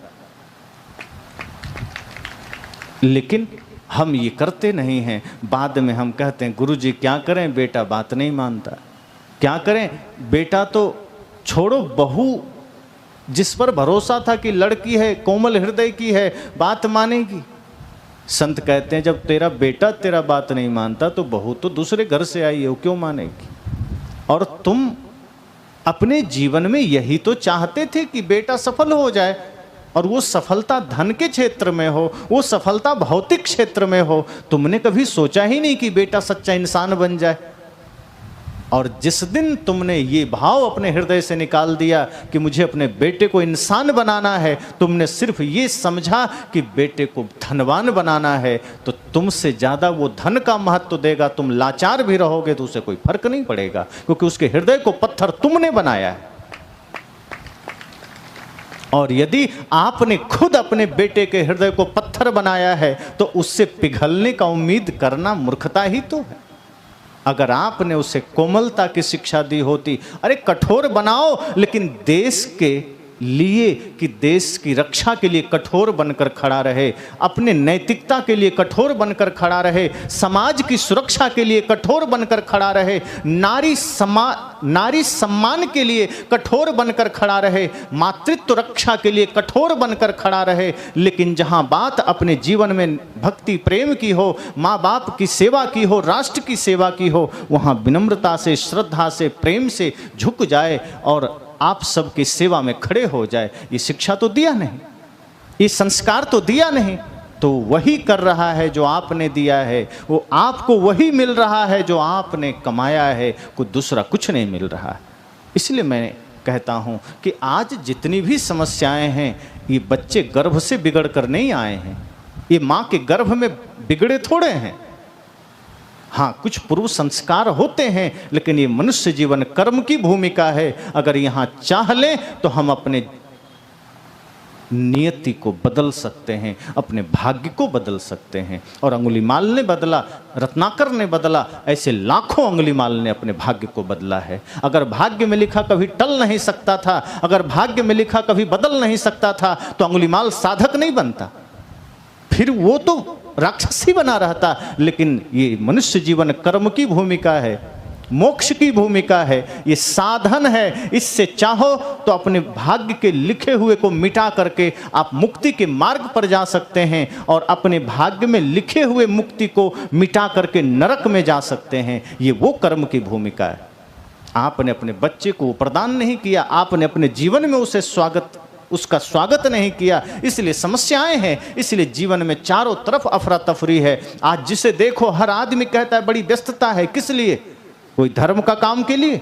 लेकिन हम ये करते नहीं हैं। बाद में हम कहते हैं गुरुजी क्या करें, बेटा बात नहीं मानता, क्या करें, बेटा तो छोड़ो, बहू जिस पर भरोसा था कि लड़की है, कोमल हृदय की है, बात मानेगी। संत कहते हैं जब तेरा बेटा तेरा बात नहीं मानता तो बहू तो दूसरे घर से आई है, वो क्यों मानेगी? और तुम अपने जीवन में यही तो चाहते थे कि बेटा सफल हो जाए, और वो सफलता धन के क्षेत्र में हो, वो सफलता भौतिक क्षेत्र में हो। तुमने कभी सोचा ही नहीं कि बेटा सच्चा इंसान बन जाए। और जिस दिन तुमने ये भाव अपने हृदय से निकाल दिया कि मुझे अपने बेटे को इंसान बनाना है, तुमने सिर्फ ये समझा कि बेटे को धनवान बनाना है, तो तुमसे ज़्यादा वो धन का महत्व देगा। तुम लाचार भी रहोगे तो उसे कोई फर्क नहीं पड़ेगा, क्योंकि उसके हृदय को पत्थर तुमने बनाया है। और यदि आपने खुद अपने बेटे के हृदय को पत्थर बनाया है तो उससे पिघलने का उम्मीद करना मूर्खता ही तो है। अगर आपने उसे कोमलता की शिक्षा दी होती, अरे कठोर बनाओ लेकिन देश के लिए, कि देश की रक्षा के लिए कठोर बनकर खड़ा रहे, अपने नैतिकता के लिए कठोर बनकर खड़ा रहे, समाज की सुरक्षा के लिए कठोर बनकर खड़ा रहे, नारी सम्मान के लिए कठोर बनकर खड़ा रहे, मातृत्व रक्षा के लिए कठोर बनकर खड़ा रहे। लेकिन जहां बात अपने जीवन में भक्ति प्रेम की हो, माँ बाप की सेवा की हो, राष्ट्र की सेवा की हो, वहां विनम्रता से, श्रद्धा से, प्रेम से झुक जाए और आप सबकी सेवा में खड़े हो जाए। ये शिक्षा तो दिया नहीं, ये संस्कार तो दिया नहीं, तो वही कर रहा है जो आपने दिया है, वो आपको वही मिल रहा है जो आपने कमाया है, कोई दूसरा कुछ नहीं मिल रहा है। इसलिए मैं कहता हूँ कि आज जितनी भी समस्याएं हैं, ये बच्चे गर्भ से बिगड़ कर नहीं आए हैं, ये माँ के गर्भ में बिगड़े थोड़े हैं। हाँ, कुछ पूर्व संस्कार होते हैं, लेकिन ये मनुष्य जीवन कर्म की भूमिका है। अगर यहाँ चाह लें तो हम अपने नियति को बदल सकते हैं, अपने भाग्य को बदल सकते हैं। और अंगुलीमाल ने बदला, रत्नाकर ने बदला, ऐसे लाखों अंगुलीमाल ने अपने भाग्य को बदला है। अगर भाग्य में लिखा कभी टल नहीं सकता था, अगर भाग्य में लिखा कभी बदल नहीं सकता था, तो अंगुलीमाल साधक नहीं बनता, फिर वो तो राक्षस ही बना रहता। लेकिन ये मनुष्य जीवन कर्म की भूमिका है, मोक्ष की भूमिका है, ये साधन है। इससे चाहो तो अपने भाग्य के लिखे हुए को मिटा करके आप मुक्ति के मार्ग पर जा सकते हैं, और अपने भाग्य में लिखे हुए मुक्ति को मिटा करके नरक में जा सकते हैं। ये वो कर्म की भूमिका है। आपने अपने बच्चे को प्रदान नहीं किया, आपने अपने जीवन में उसका स्वागत नहीं किया, इसलिए समस्याएं हैं, इसलिए जीवन में चारों तरफ अफरा तफरी है। आज जिसे देखो हर आदमी कहता है बड़ी व्यस्तता है, किस लिए? कोई धर्म का काम के लिए।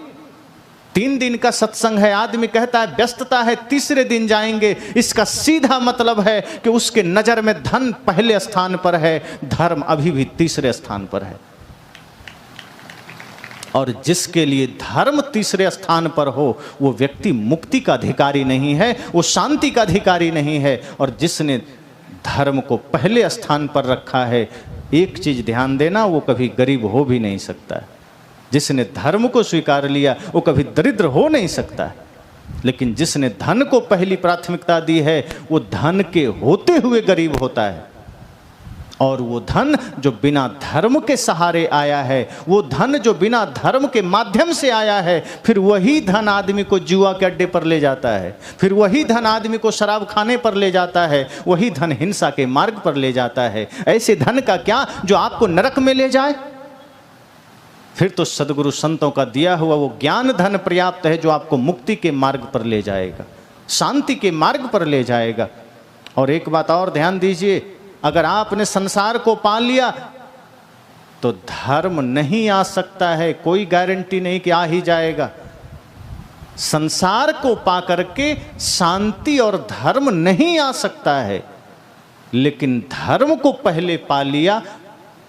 3 दिन का सत्संग है, आदमी कहता है व्यस्तता है, तीसरे दिन जाएंगे। इसका सीधा मतलब है कि उसके नजर में धन पहले स्थान पर है, धर्म अभी भी तीसरे स्थान पर है। और जिसके लिए धर्म तीसरे स्थान पर हो, वो व्यक्ति मुक्ति का अधिकारी नहीं है, वो शांति का अधिकारी नहीं है। और जिसने धर्म को पहले स्थान पर रखा है, एक चीज ध्यान देना, वो कभी गरीब हो भी नहीं सकता है। जिसने धर्म को स्वीकार लिया वो कभी दरिद्र हो नहीं सकता है। लेकिन जिसने धन को पहली प्राथमिकता दी है, वो धन के होते हुए गरीब होता है। और वो धन जो बिना धर्म के सहारे आया है, वो धन जो बिना धर्म के माध्यम से आया है, फिर वही धन आदमी को जुआ के अड्डे पर ले जाता है, फिर वही धन आदमी को शराब खाने पर ले जाता है, वही धन हिंसा के मार्ग पर ले जाता है। ऐसे धन का क्या जो आपको नरक में ले जाए? फिर तो सदगुरु संतों का दिया हुआ वो ज्ञान धन पर्याप्त है, जो आपको मुक्ति के मार्ग पर ले जाएगा, शांति के मार्ग पर ले जाएगा। और एक बात और ध्यान दीजिए, अगर आपने संसार को पा लिया तो धर्म नहीं आ सकता है, कोई गारंटी नहीं कि आ ही जाएगा। संसार को पा करके शांति और धर्म नहीं आ सकता है, लेकिन धर्म को पहले पा लिया,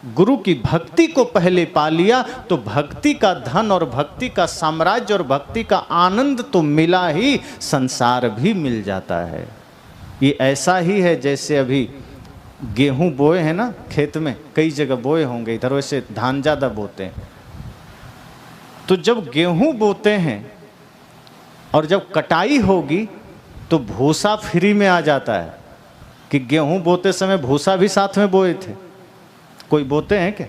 गुरु की भक्ति को पहले पा लिया, तो भक्ति का धन और भक्ति का साम्राज्य और भक्ति का आनंद तो मिला ही, संसार भी मिल जाता है। ये ऐसा ही है जैसे अभी गेहूं बोए हैं ना खेत में, कई जगह बोए होंगे, इधर वैसे धान ज़्यादा बोते हैं। तो जब गेहूं बोते हैं और जब कटाई होगी तो भूसा फ्री में आ जाता है। कि गेहूं बोते समय भूसा भी साथ में बोए थे? कोई बोते हैं क्या?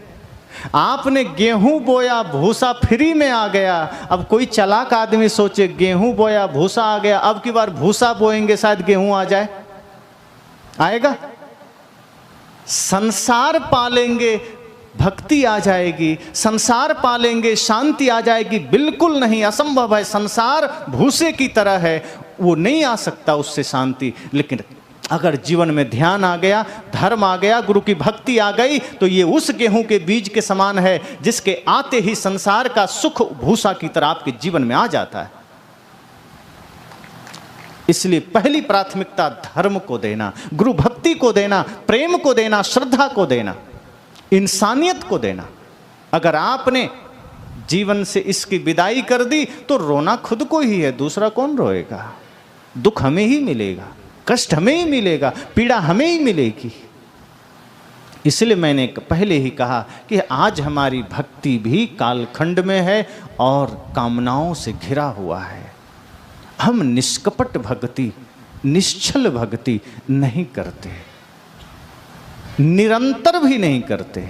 आपने गेहूं बोया, भूसा फ्री में आ गया। अब कोई चालाक आदमी सोचे गेहूं बोया, भूसा आ गया, अब की बार भूसा बोएंगे शायद गेहूं आ जाए। आएगा? संसार पालेंगे भक्ति आ जाएगी, संसार पालेंगे शांति आ जाएगी? बिल्कुल नहीं, असंभव है। संसार भूसे की तरह है, वो नहीं आ सकता उससे शांति। लेकिन अगर जीवन में ध्यान आ गया, धर्म आ गया, गुरु की भक्ति आ गई, तो ये उस गेहूं के बीज के समान है जिसके आते ही संसार का सुख भूसा की तरह आपके जीवन में आ जाता है। इसलिए पहली प्राथमिकता धर्म को देना, गुरु भक्ति को देना, प्रेम को देना, श्रद्धा को देना, इंसानियत को देना। अगर आपने जीवन से इसकी विदाई कर दी तो रोना खुद को ही है, दूसरा कौन रोएगा? दुख हमें ही मिलेगा, कष्ट हमें ही मिलेगा, पीड़ा हमें ही मिलेगी। इसलिए मैंने पहले ही कहा कि आज हमारी भक्ति भी कालखंड में है और कामनाओं से घिरा हुआ है। हम निष्कपट भक्ति, निश्चल भक्ति नहीं करते, निरंतर भी नहीं करते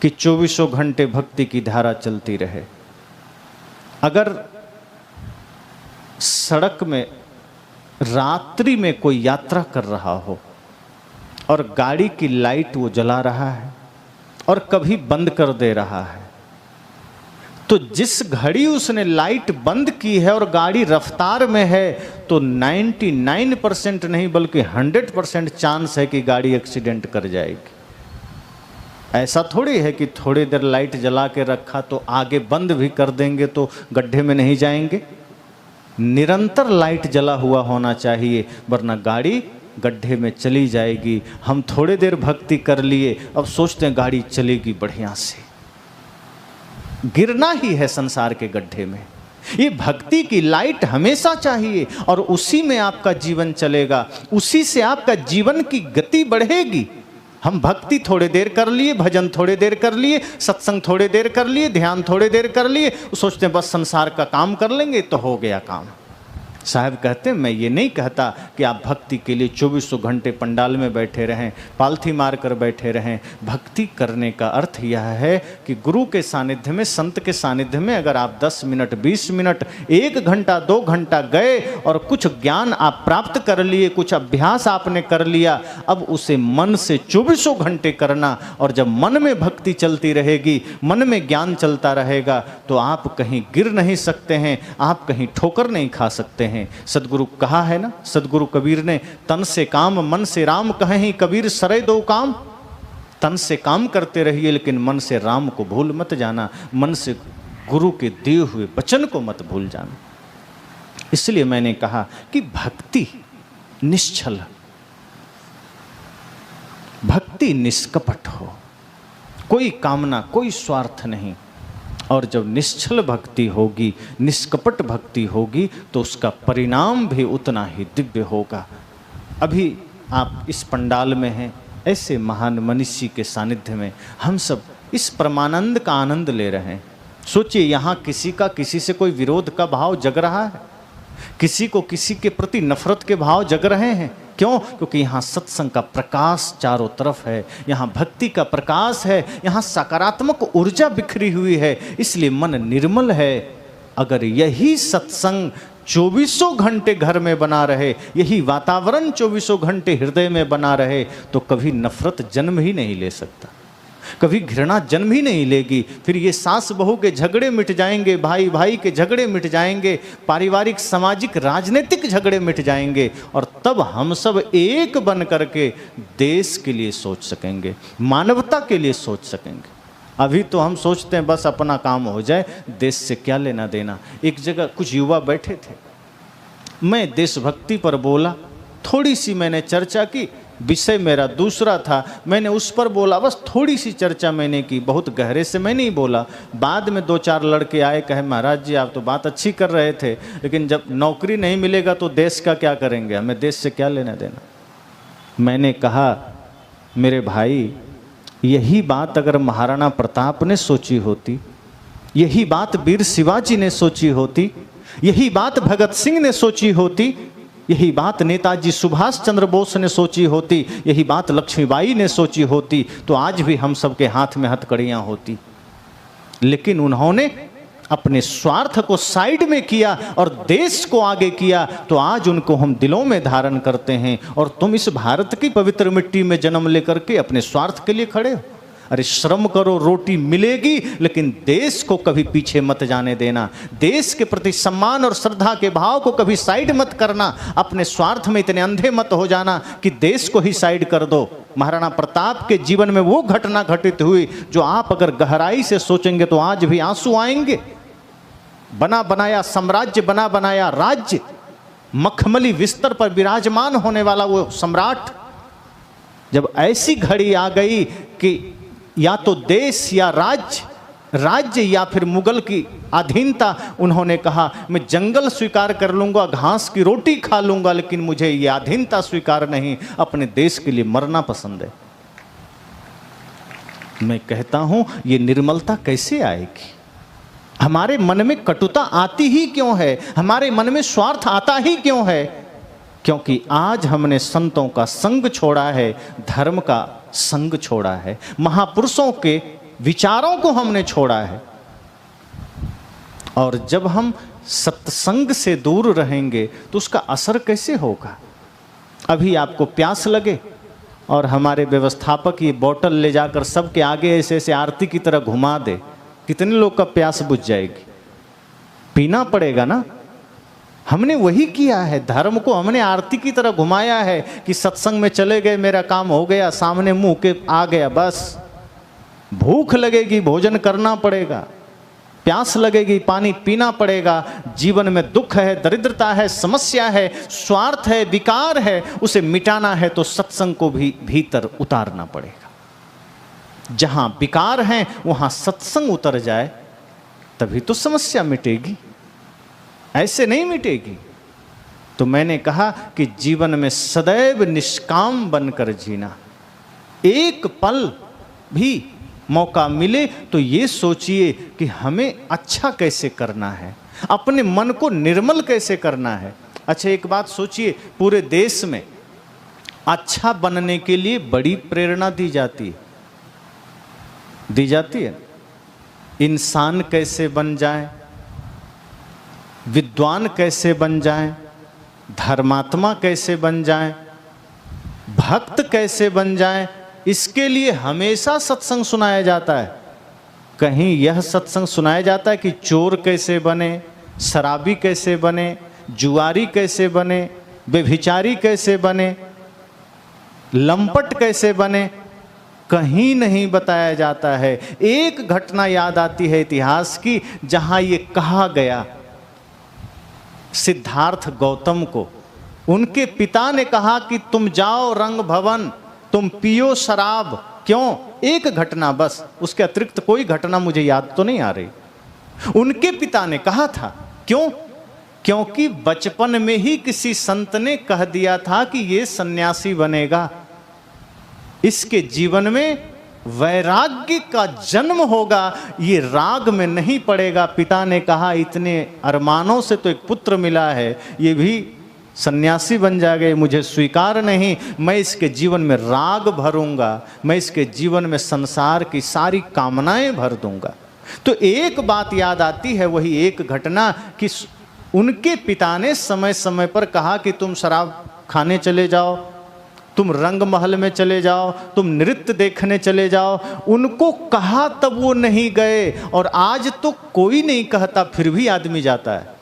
कि 24 घंटे भक्ति की धारा चलती रहे। अगर सड़क में रात्रि में कोई यात्रा कर रहा हो और गाड़ी की लाइट वो जला रहा है और कभी बंद कर दे रहा है, तो जिस घड़ी उसने लाइट बंद की है और गाड़ी रफ्तार में है, तो 99% नहीं बल्कि 100% चांस है कि गाड़ी एक्सीडेंट कर जाएगी। ऐसा थोड़ी है कि थोड़ी देर लाइट जला के रखा तो आगे बंद भी कर देंगे तो गड्ढे में नहीं जाएंगे। निरंतर लाइट जला हुआ होना चाहिए, वरना गाड़ी गड्ढे में चली जाएगी। हम थोड़ी देर भक्ति कर लिए, अब सोचते हैं गाड़ी चलेगी बढ़िया से, गिरना ही है संसार के गड्ढे में। ये भक्ति की लाइट हमेशा चाहिए और उसी में आपका जीवन चलेगा, उसी से आपका जीवन की गति बढ़ेगी। हम भक्ति थोड़े देर कर लिए, भजन थोड़े देर कर लिए, सत्संग थोड़े देर कर लिए, ध्यान थोड़े देर कर लिए, सोचते हैं बस संसार का काम कर लेंगे तो हो गया काम। साहब कहते हैं मैं ये नहीं कहता कि आप भक्ति के लिए 24 घंटे पंडाल में बैठे रहें, पालथी मार कर बैठे रहें। भक्ति करने का अर्थ यह है कि गुरु के सानिध्य में, संत के सानिध्य में अगर आप 10 मिनट, 20 मिनट, 1 घंटा, 2 घंटा गए और कुछ ज्ञान आप प्राप्त कर लिए, कुछ अभ्यास आपने कर लिया, अब उसे मन से 24 घंटे करना। और जब मन में भक्ति चलती रहेगी, मन में ज्ञान चलता रहेगा, तो आप कहीं गिर नहीं सकते हैं, आप कहीं ठोकर नहीं खा सकते हैं। सदगुरु कहा है ना, सदगुरु कबीर ने, तन से काम मन से राम कहे ही कबीर सरे दो काम। तन से काम करते रहिए लेकिन मन से राम को भूल मत जाना, मन से गुरु के दिए हुए वचन को मत भूल जाना। इसलिए मैंने कहा कि भक्ति निश्चल, भक्ति निष्कपट हो, कोई कामना, कोई स्वार्थ नहीं। और जब निश्चल भक्ति होगी, निष्कपट भक्ति होगी, तो उसका परिणाम भी उतना ही दिव्य होगा। अभी आप इस पंडाल में हैं, ऐसे महान मनीषी के सानिध्य में हम सब इस परमानंद का आनंद ले रहे हैं। सोचिए, यहाँ किसी का किसी से कोई विरोध का भाव जग रहा है, किसी को किसी के प्रति नफरत के भाव जग रहे हैं। क्यों? क्योंकि यहाँ सत्संग का प्रकाश चारों तरफ है, यहाँ भक्ति का प्रकाश है, यहाँ सकारात्मक ऊर्जा बिखरी हुई है, इसलिए मन निर्मल है। अगर यही सत्संग 24 घंटे घर में बना रहे, यही वातावरण 24 घंटे हृदय में बना रहे, तो कभी नफरत जन्म ही नहीं ले सकता, कभी घृणा जन्म ही नहीं लेगी। फिर ये सास बहू के झगड़े मिट जाएंगे, भाई भाई के झगड़े मिट जाएंगे, पारिवारिक सामाजिक राजनीतिक झगड़े मिट जाएंगे, और तब हम सब एक बन करके देश के लिए सोच सकेंगे, मानवता के लिए सोच सकेंगे। अभी तो हम सोचते हैं बस अपना काम हो जाए, देश से क्या लेना देना। एक जगह कुछ युवा बैठे थे, मैं देशभक्ति पर बोला, थोड़ी सी मैंने चर्चा की, विषय मेरा दूसरा था, मैंने उस पर बोला, बस थोड़ी सी चर्चा मैंने की, बहुत गहरे से मैं नहीं बोला। बाद में 2-4 लड़के आए, कहे महाराज जी आप तो बात अच्छी कर रहे थे, लेकिन जब नौकरी नहीं मिलेगा तो देश का क्या करेंगे, हमें देश से क्या लेना देना। मैंने कहा मेरे भाई, यही बात अगर महाराणा प्रताप ने सोची होती, यही बात वीर शिवाजी ने सोची होती, यही बात भगत सिंह ने सोची होती, यही बात नेताजी सुभाष चंद्र बोस ने सोची होती, यही बात लक्ष्मीबाई ने सोची होती, तो आज भी हम सबके हाथ में हथकड़ियाँ होती। लेकिन उन्होंने अपने स्वार्थ को साइड में किया और देश को आगे किया, तो आज उनको हम दिलों में धारण करते हैं। और तुम इस भारत की पवित्र मिट्टी में जन्म लेकर के अपने स्वार्थ के लिए खड़े हो। अरे श्रम करो, रोटी मिलेगी, लेकिन देश को कभी पीछे मत जाने देना, देश के प्रति सम्मान और श्रद्धा के भाव को कभी साइड मत करना, अपने स्वार्थ में इतने अंधे मत हो जाना कि देश को ही साइड कर दो। महाराणा प्रताप के जीवन में वो घटना घटित हुई जो आप अगर गहराई से सोचेंगे तो आज भी आंसू आएंगे। बना बनाया साम्राज्य, बना बनाया राज्य, मखमली बिस्तर पर विराजमान होने वाला वो सम्राट, जब ऐसी घड़ी आ गई कि या तो देश या राज्य या फिर मुगल की अधीनता, उन्होंने कहा मैं जंगल स्वीकार कर लूंगा, घास की रोटी खा लूंगा, लेकिन मुझे ये अधीनता स्वीकार नहीं, अपने देश के लिए मरना पसंद है। मैं कहता हूं ये निर्मलता कैसे आएगी? हमारे मन में कटुता आती ही क्यों है? हमारे मन में स्वार्थ आता ही क्यों है? क्योंकि आज हमने संतों का संग छोड़ा है, धर्म का संग छोड़ा है, महापुरुषों के विचारों को हमने छोड़ा है। और जब हम सत्संग से दूर रहेंगे तो उसका असर कैसे होगा? अभी आपको प्यास लगे और हमारे व्यवस्थापक ये बोतल ले जाकर सबके आगे ऐसे ऐसे आरती की तरह घुमा दे, कितने लोग का प्यास बुझ जाएगी? पीना पड़ेगा ना। हमने वही किया है, धर्म को हमने आरती की तरह घुमाया है कि सत्संग में चले गए, मेरा काम हो गया, सामने मुंह के आ गया, बस। भूख लगेगी, भोजन करना पड़ेगा, प्यास लगेगी, पानी पीना पड़ेगा। जीवन में दुख है, दरिद्रता है, समस्या है, स्वार्थ है, विकार है, उसे मिटाना है तो सत्संग को भी भीतर उतारना पड़ेगा। जहां विकार हैं वहां सत्संग उतर जाए, तभी तो समस्या मिटेगी। ऐसे नहीं मिटेगी। तो मैंने कहा कि जीवन में सदैव निष्काम बनकर जीना। एक पल भी मौका मिले तो ये सोचिए कि हमें अच्छा कैसे करना है, अपने मन को निर्मल कैसे करना है। अच्छा एक बात सोचिए, पूरे देश में अच्छा बनने के लिए बड़ी प्रेरणा दी जाती है। इंसान कैसे बन जाए, विद्वान कैसे बन जाए, धर्मात्मा कैसे बन जाए, भक्त कैसे बन जाए, इसके लिए हमेशा सत्संग सुनाया जाता है। कहीं यह सत्संग सुनाया जाता है कि चोर कैसे बने, शराबी कैसे बने, जुआरी कैसे बने, व्यभिचारी कैसे बने, लंपट कैसे बने, कहीं नहीं बताया जाता है। एक घटना याद आती है इतिहास की, जहां ये कहा गया सिद्धार्थ गौतम को, उनके पिता ने कहा कि तुम जाओ रंग भवन, तुम पियो शराब। क्यों? एक घटना बस, उसके अतिरिक्त कोई घटना मुझे याद तो नहीं आ रही। उनके पिता ने कहा था, क्यों? क्योंकि बचपन में ही किसी संत ने कह दिया था कि ये सन्यासी बनेगा, इसके जीवन में वैराग्य का जन्म होगा, ये राग में नहीं पड़ेगा। पिता ने कहा इतने अरमानों से तो एक पुत्र मिला है, ये भी सन्यासी बन जाएगा, मुझे स्वीकार नहीं, मैं इसके जीवन में राग भरूंगा, मैं इसके जीवन में संसार की सारी कामनाएं भर दूंगा। तो एक बात याद आती है, वही एक घटना कि उनके पिता ने समय समय पर कहा कि तुम शराब खाने चले जाओ, तुम रंग महल में चले जाओ, तुम नृत्य देखने चले जाओ। उनको कहा तब वो नहीं गए, और आज तो कोई नहीं कहता फिर भी आदमी जाता है।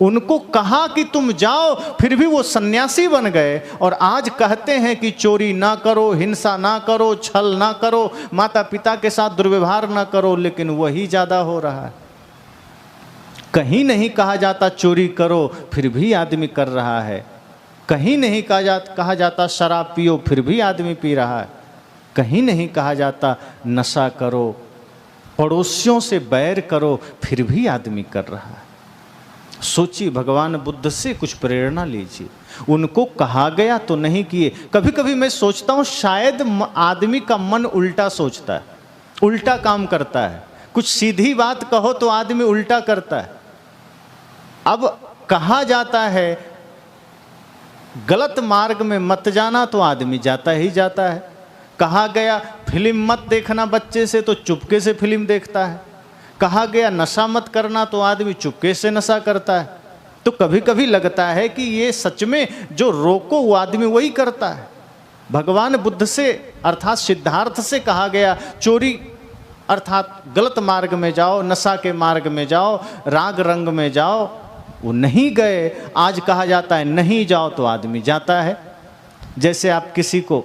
उनको कहा कि तुम जाओ, फिर भी वो सन्यासी बन गए। और आज कहते हैं कि चोरी ना करो, हिंसा ना करो, छल ना करो, माता पिता के साथ दुर्व्यवहार ना करो, लेकिन वही ज्यादा हो रहा है। कहीं नहीं कहा जाता चोरी करो, फिर भी आदमी कर रहा है। कहीं नहीं कहा जाता शराब पियो, फिर भी आदमी पी रहा है। कहीं नहीं कहा जाता नशा करो, पड़ोसियों से बैर करो, फिर भी आदमी कर रहा है। सोचिए, भगवान बुद्ध से कुछ प्रेरणा लीजिए। उनको कहा गया तो नहीं किए। कभी कभी मैं सोचता हूँ शायद आदमी का मन उल्टा सोचता है, उल्टा काम करता है। कुछ सीधी बात कहो तो आदमी उल्टा करता है। अब कहा जाता है गलत मार्ग में मत जाना, तो आदमी जाता ही जाता है। कहा गया फिल्म मत देखना बच्चे से, तो चुपके से फिल्म देखता है। कहा गया नशा मत करना, तो आदमी चुपके से नशा करता है। तो कभी कभी लगता है कि ये सच में जो रोको वो आदमी वही करता है। भगवान बुद्ध से अर्थात सिद्धार्थ से कहा गया चोरी अर्थात गलत मार्ग में जाओ, नशा के मार्ग में जाओ, राग रंग में जाओ, वो नहीं गए। आज कहा जाता है नहीं जाओ, तो आदमी जाता है। जैसे आप किसी को,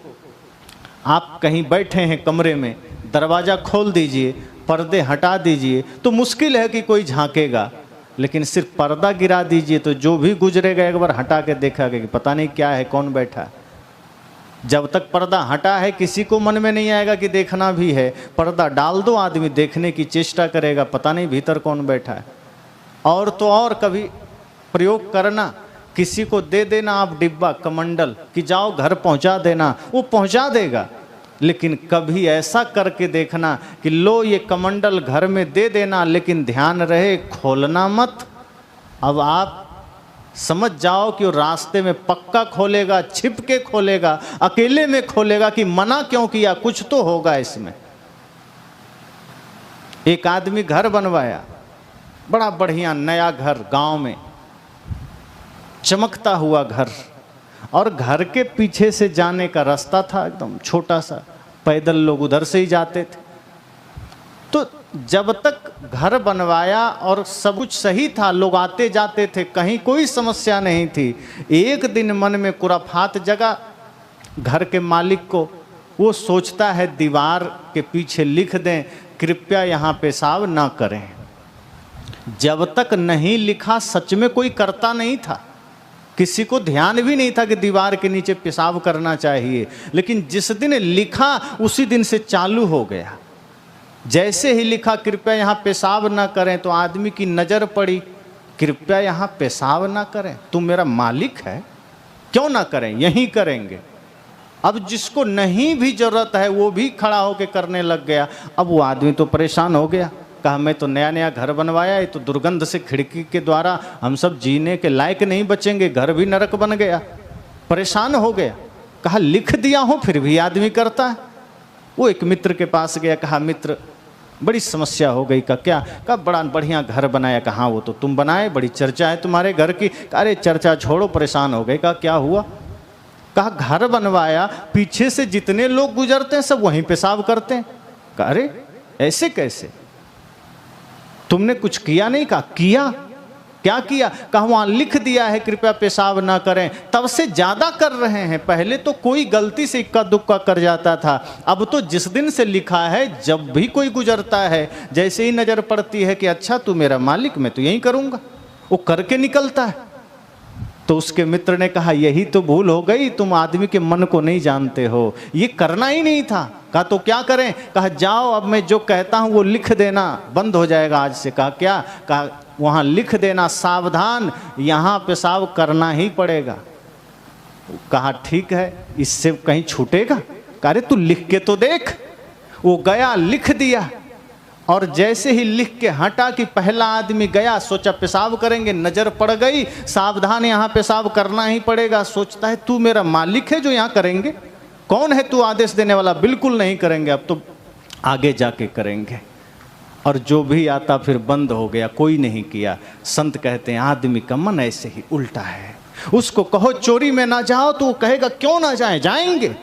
आप कहीं बैठे हैं कमरे में, दरवाज़ा खोल दीजिए, पर्दे हटा दीजिए, तो मुश्किल है कि कोई झांकेगा। लेकिन सिर्फ पर्दा गिरा दीजिए तो जो भी गुजरेगा एक बार हटा के देखेगा कि पता नहीं क्या है, कौन बैठा है। जब तक पर्दा हटा है किसी को मन में नहीं आएगा कि देखना भी है। पर्दा डाल दो, आदमी देखने की चेष्टा करेगा, पता नहीं भीतर कौन बैठा है। और तो और कभी प्रयोग करना, किसी को दे देना आप डिब्बा कमंडल कि जाओ घर पहुंचा देना, वो पहुंचा देगा। लेकिन कभी ऐसा करके देखना कि लो ये कमंडल घर में दे देना, लेकिन ध्यान रहे खोलना मत। अब आप समझ जाओ कि वो रास्ते में पक्का खोलेगा, छिप के खोलेगा, अकेले में खोलेगा कि मना क्यों किया, कुछ तो होगा इसमें। एक आदमी घर बनवाया, बड़ा बढ़िया नया घर, गांव में चमकता हुआ घर, और घर के पीछे से जाने का रास्ता था एकदम छोटा सा, पैदल लोग उधर से ही जाते थे। तो जब तक घर बनवाया और सब कुछ सही था, लोग आते जाते थे, कहीं कोई समस्या नहीं थी। एक दिन मन में कुराफात जगा घर के मालिक को। वो सोचता है दीवार के पीछे लिख दें कृपया यहाँ पेशाब ना करें। जब तक नहीं लिखा सच में कोई करता नहीं था, किसी को ध्यान भी नहीं था कि दीवार के नीचे पेशाब करना चाहिए। लेकिन जिस दिन लिखा उसी दिन से चालू हो गया। जैसे ही लिखा कृपया यहाँ पेशाब ना करें, तो आदमी की नज़र पड़ी कृपया यहाँ पेशाब ना करें, तुम मेरा मालिक है, क्यों ना करें, यहीं करेंगे। अब जिसको नहीं भी जरूरत है वो भी खड़ा होकर करने लग गया। अब वो आदमी तो परेशान हो गया, कहा मैं तो नया नया घर बनवाया, ये तो दुर्गंध से खिड़की के द्वारा हम सब जीने के लायक नहीं बचेंगे, घर भी नरक बन गया। परेशान हो गया, कहा लिख दिया हूँ फिर भी आदमी करता है। वो एक मित्र के पास गया, कहा मित्र बड़ी समस्या हो गई। का क्या? कहा बड़ा बढ़िया घर बनाया। कहा वो तो तुम बनाए, बड़ी चर्चा है तुम्हारे घर की। अरे चर्चा छोड़ो, परेशान हो गए। कहा क्या हुआ? कहा घर बनवाया, पीछे से जितने लोग गुजरते हैं सब वहीं पेशाब करते हैं। कहा अरे ऐसे कैसे, तुमने कुछ किया नहीं? कहा किया। क्या किया? कहा वहां लिख दिया है कृपया पेशाब ना करें, तब से ज्यादा कर रहे हैं। पहले तो कोई गलती से इक्का दुक्का कर जाता था, अब तो जिस दिन से लिखा है जब भी कोई गुजरता है, जैसे ही नजर पड़ती है कि अच्छा तू मेरा मालिक, मैं तो यही करूंगा, वो करके निकलता है। तो उसके मित्र ने कहा यही तो भूल हो गई, तुम आदमी के मन को नहीं जानते हो, ये करना ही नहीं था। कहा तो क्या करें? कहा जाओ अब मैं जो कहता हूं वो लिख देना, बंद हो जाएगा आज से। कहा क्या? कहा वहां लिख देना सावधान, यहां पेशाब करना ही पड़ेगा। कहा ठीक है, इससे कहीं छूटेगा? कहा अरे तू लिख के तो देख। वो गया, लिख दिया, और जैसे ही लिख के हटा कि पहला आदमी गया, सोचा पेशाब करेंगे, नजर पड़ गई सावधान यहाँ पेशाब करना ही पड़ेगा। सोचता है तू मेरा मालिक है जो यहाँ करेंगे? कौन है तू आदेश देने वाला? बिल्कुल नहीं करेंगे, अब तो आगे जाके करेंगे। और जो भी आता फिर बंद हो गया, कोई नहीं किया। संत कहते हैं आदमी का मन ऐसे ही उल्टा है, उसको कहो चोरी में ना जाओ तो वो कहेगा क्यों ना जाए, जाएंगे।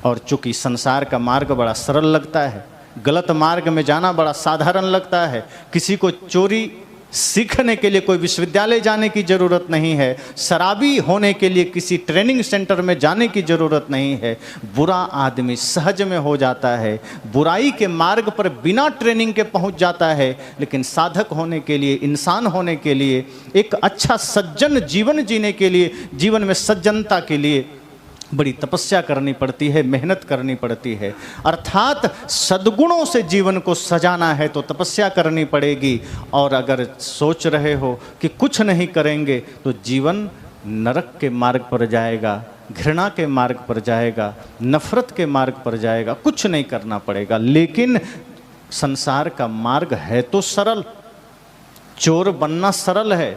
और चूंकि संसार का मार्ग बड़ा सरल लगता है, गलत मार्ग में जाना बड़ा साधारण लगता है। किसी को चोरी सीखने के लिए कोई विश्वविद्यालय जाने की ज़रूरत नहीं है, शराबी होने के लिए किसी ट्रेनिंग सेंटर में जाने की ज़रूरत नहीं है। बुरा आदमी सहज में हो जाता है, बुराई के मार्ग पर बिना ट्रेनिंग के पहुंच जाता है। लेकिन साधक होने के लिए, इंसान होने के लिए, एक अच्छा सज्जन जीवन जीने के लिए, जीवन में सज्जनता के लिए बड़ी तपस्या करनी पड़ती है, मेहनत करनी पड़ती है। अर्थात सद्गुणों से जीवन को सजाना है तो तपस्या करनी पड़ेगी। और अगर सोच रहे हो कि कुछ नहीं करेंगे तो जीवन नरक के मार्ग पर जाएगा, घृणा के मार्ग पर जाएगा, नफरत के मार्ग पर जाएगा, कुछ नहीं करना पड़ेगा। लेकिन संसार का मार्ग है तो सरल, चोर बनना सरल है,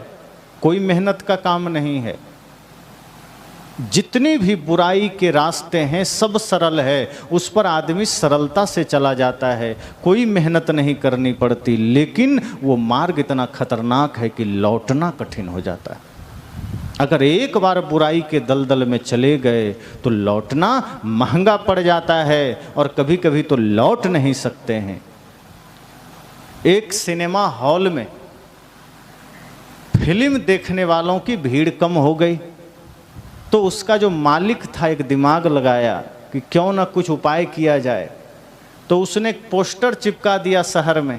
कोई मेहनत का काम नहीं है। जितनी भी बुराई के रास्ते हैं सब सरल है, उस पर आदमी सरलता से चला जाता है, कोई मेहनत नहीं करनी पड़ती। लेकिन वो मार्ग इतना खतरनाक है कि लौटना कठिन हो जाता है। अगर एक बार बुराई के दलदल में चले गए तो लौटना महंगा पड़ जाता है, और कभी कभी तो लौट नहीं सकते हैं। एक सिनेमा हॉल में फिल्म देखने वालों की भीड़ कम हो गई, तो उसका जो मालिक था एक दिमाग लगाया कि क्यों ना कुछ उपाय किया जाए। तो उसने एक पोस्टर चिपका दिया शहर में,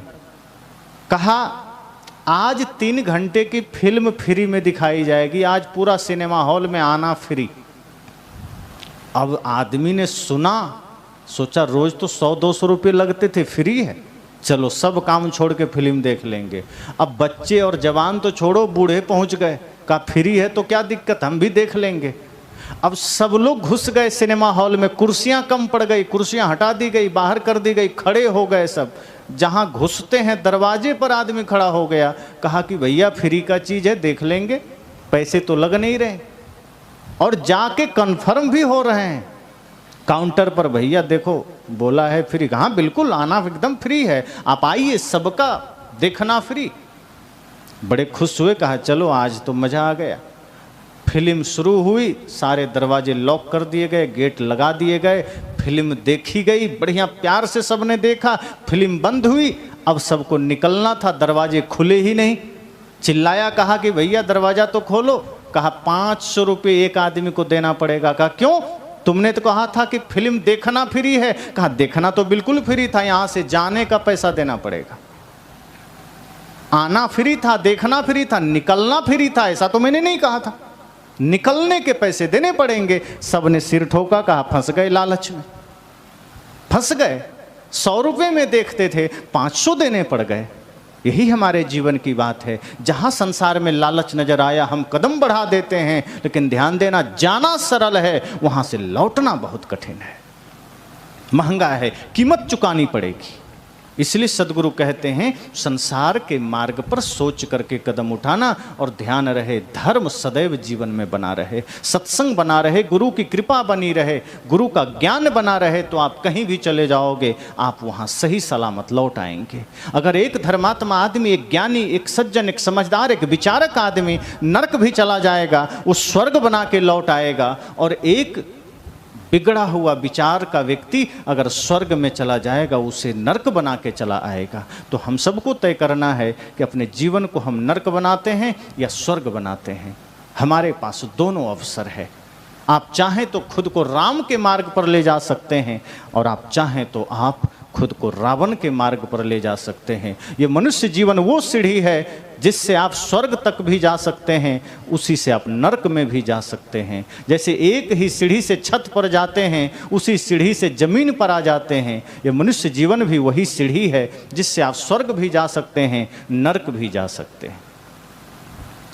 कहा आज 3 घंटे की फिल्म फ्री में दिखाई जाएगी, आज पूरा सिनेमा हॉल में आना फ्री। अब आदमी ने सुना, सोचा रोज तो 100-200 रुपये लगते थे, फ्री है, चलो सब काम छोड़ के फिल्म देख लेंगे। अब बच्चे और जवान तो छोड़ो, बूढ़े पहुंच गए, कहा फ्री है तो क्या दिक्कत, हम भी देख लेंगे। अब सब लोग घुस गए सिनेमा हॉल में, कुर्सियां कम पड़ गई, कुर्सियां हटा दी गई, बाहर कर दी गई, खड़े हो गए सब। जहां घुसते हैं दरवाजे पर आदमी खड़ा हो गया, कहा कि भैया फ्री का चीज है, देख लेंगे, पैसे तो लग नहीं रहे। और जाके कन्फर्म भी हो रहे हैं काउंटर पर, भैया देखो बोला है फ्री। हाँ बिल्कुल, आना एकदम फ्री है, आप आइए, सबका देखना फ्री। बड़े खुश हुए, कहा चलो आज तो मज़ा आ गया। फिल्म शुरू हुई, सारे दरवाजे लॉक कर दिए गए, गेट लगा दिए गए, फिल्म देखी गई, बढ़िया प्यार से सबने देखा। फिल्म बंद हुई, अब सबको निकलना था, दरवाजे खुले ही नहीं। चिल्लाया, कहा कि भैया दरवाज़ा तो खोलो। कहा 500 रुपये एक आदमी को देना पड़ेगा। कहा क्यों, तुमने तो कहा था कि फिल्म देखना फ्री है। कहा देखना तो बिल्कुल फ्री था, यहाँ से जाने का पैसा देना पड़ेगा। आना फ्री था, देखना फ्री था, निकलना फ्री था, ऐसा तो मैंने नहीं कहा था, निकलने के पैसे देने पड़ेंगे। सबने सिर ठोका, कहा फंस गए, लालच में फंस गए। 100 रुपये में देखते थे, 500 देने पड़ गए। यही हमारे जीवन की बात है। जहाँ संसार में लालच नजर आया हम कदम बढ़ा देते हैं, लेकिन ध्यान देना, जाना सरल है, वहाँ से लौटना बहुत कठिन है, महंगा है, कीमत चुकानी पड़ेगी। इसलिए सदगुरु कहते हैं संसार के मार्ग पर सोच करके कदम उठाना, और ध्यान रहे धर्म सदैव जीवन में बना रहे, सत्संग बना रहे, गुरु की कृपा बनी रहे, गुरु का ज्ञान बना रहे, तो आप कहीं भी चले जाओगे आप वहाँ सही सलामत लौट आएंगे। अगर एक धर्मात्मा आदमी, एक ज्ञानी, एक सज्जन, एक समझदार, एक विचारक आदमी नरक भी चला जाएगा, वो स्वर्ग बना के लौट आएगा, और एक बिगड़ा हुआ विचार का व्यक्ति अगर स्वर्ग में चला जाएगा उसे नरक बना के चला आएगा। तो हम सबको तय करना है कि अपने जीवन को हम नरक बनाते हैं या स्वर्ग बनाते हैं। हमारे पास दोनों अवसर है। आप चाहें तो खुद को राम के मार्ग पर ले जा सकते हैं, और आप चाहें तो आप खुद को रावण के मार्ग पर ले जा सकते हैं। ये मनुष्य जीवन वो सीढ़ी है जिससे आप स्वर्ग तक भी जा सकते हैं, उसी से आप नरक में भी जा सकते हैं। जैसे एक ही सीढ़ी से छत पर जाते हैं, उसी सीढ़ी से जमीन पर आ जाते हैं। ये मनुष्य जीवन भी वही सीढ़ी है जिससे आप स्वर्ग भी जा सकते हैं, नरक भी जा सकते हैं।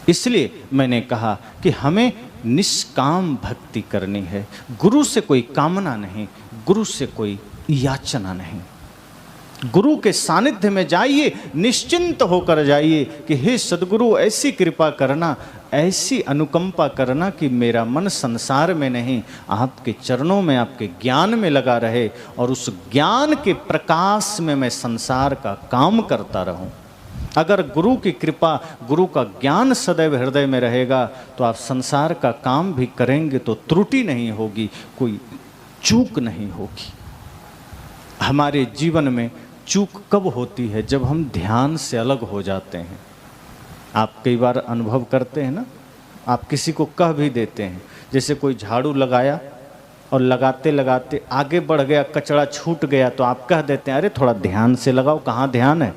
इसलिए मैंने कहा कि हमें निष्काम भक्ति करनी है। गुरु से कोई कामना नहीं, गुरु से कोई याचना नहीं। गुरु के सानिध्य में जाइए, निश्चिंत होकर जाइए कि हे सदगुरु ऐसी कृपा करना, ऐसी अनुकंपा करना कि मेरा मन संसार में नहीं, आपके चरणों में, आपके ज्ञान में लगा रहे, और उस ज्ञान के प्रकाश में मैं संसार का काम करता रहूं। अगर गुरु की कृपा, गुरु का ज्ञान सदैव हृदय में रहेगा तो आप संसार का काम भी करेंगे तो त्रुटि नहीं होगी, कोई चूक नहीं होगी। हमारे जीवन में चूक कब होती है? जब हम ध्यान से अलग हो जाते हैं। आप कई बार अनुभव करते हैं ना, आप किसी को कह भी देते हैं, जैसे कोई झाड़ू लगाया और लगाते लगाते आगे बढ़ गया, कचरा छूट गया, तो आप कह देते हैं अरे थोड़ा ध्यान से लगाओ, कहाँ ध्यान है।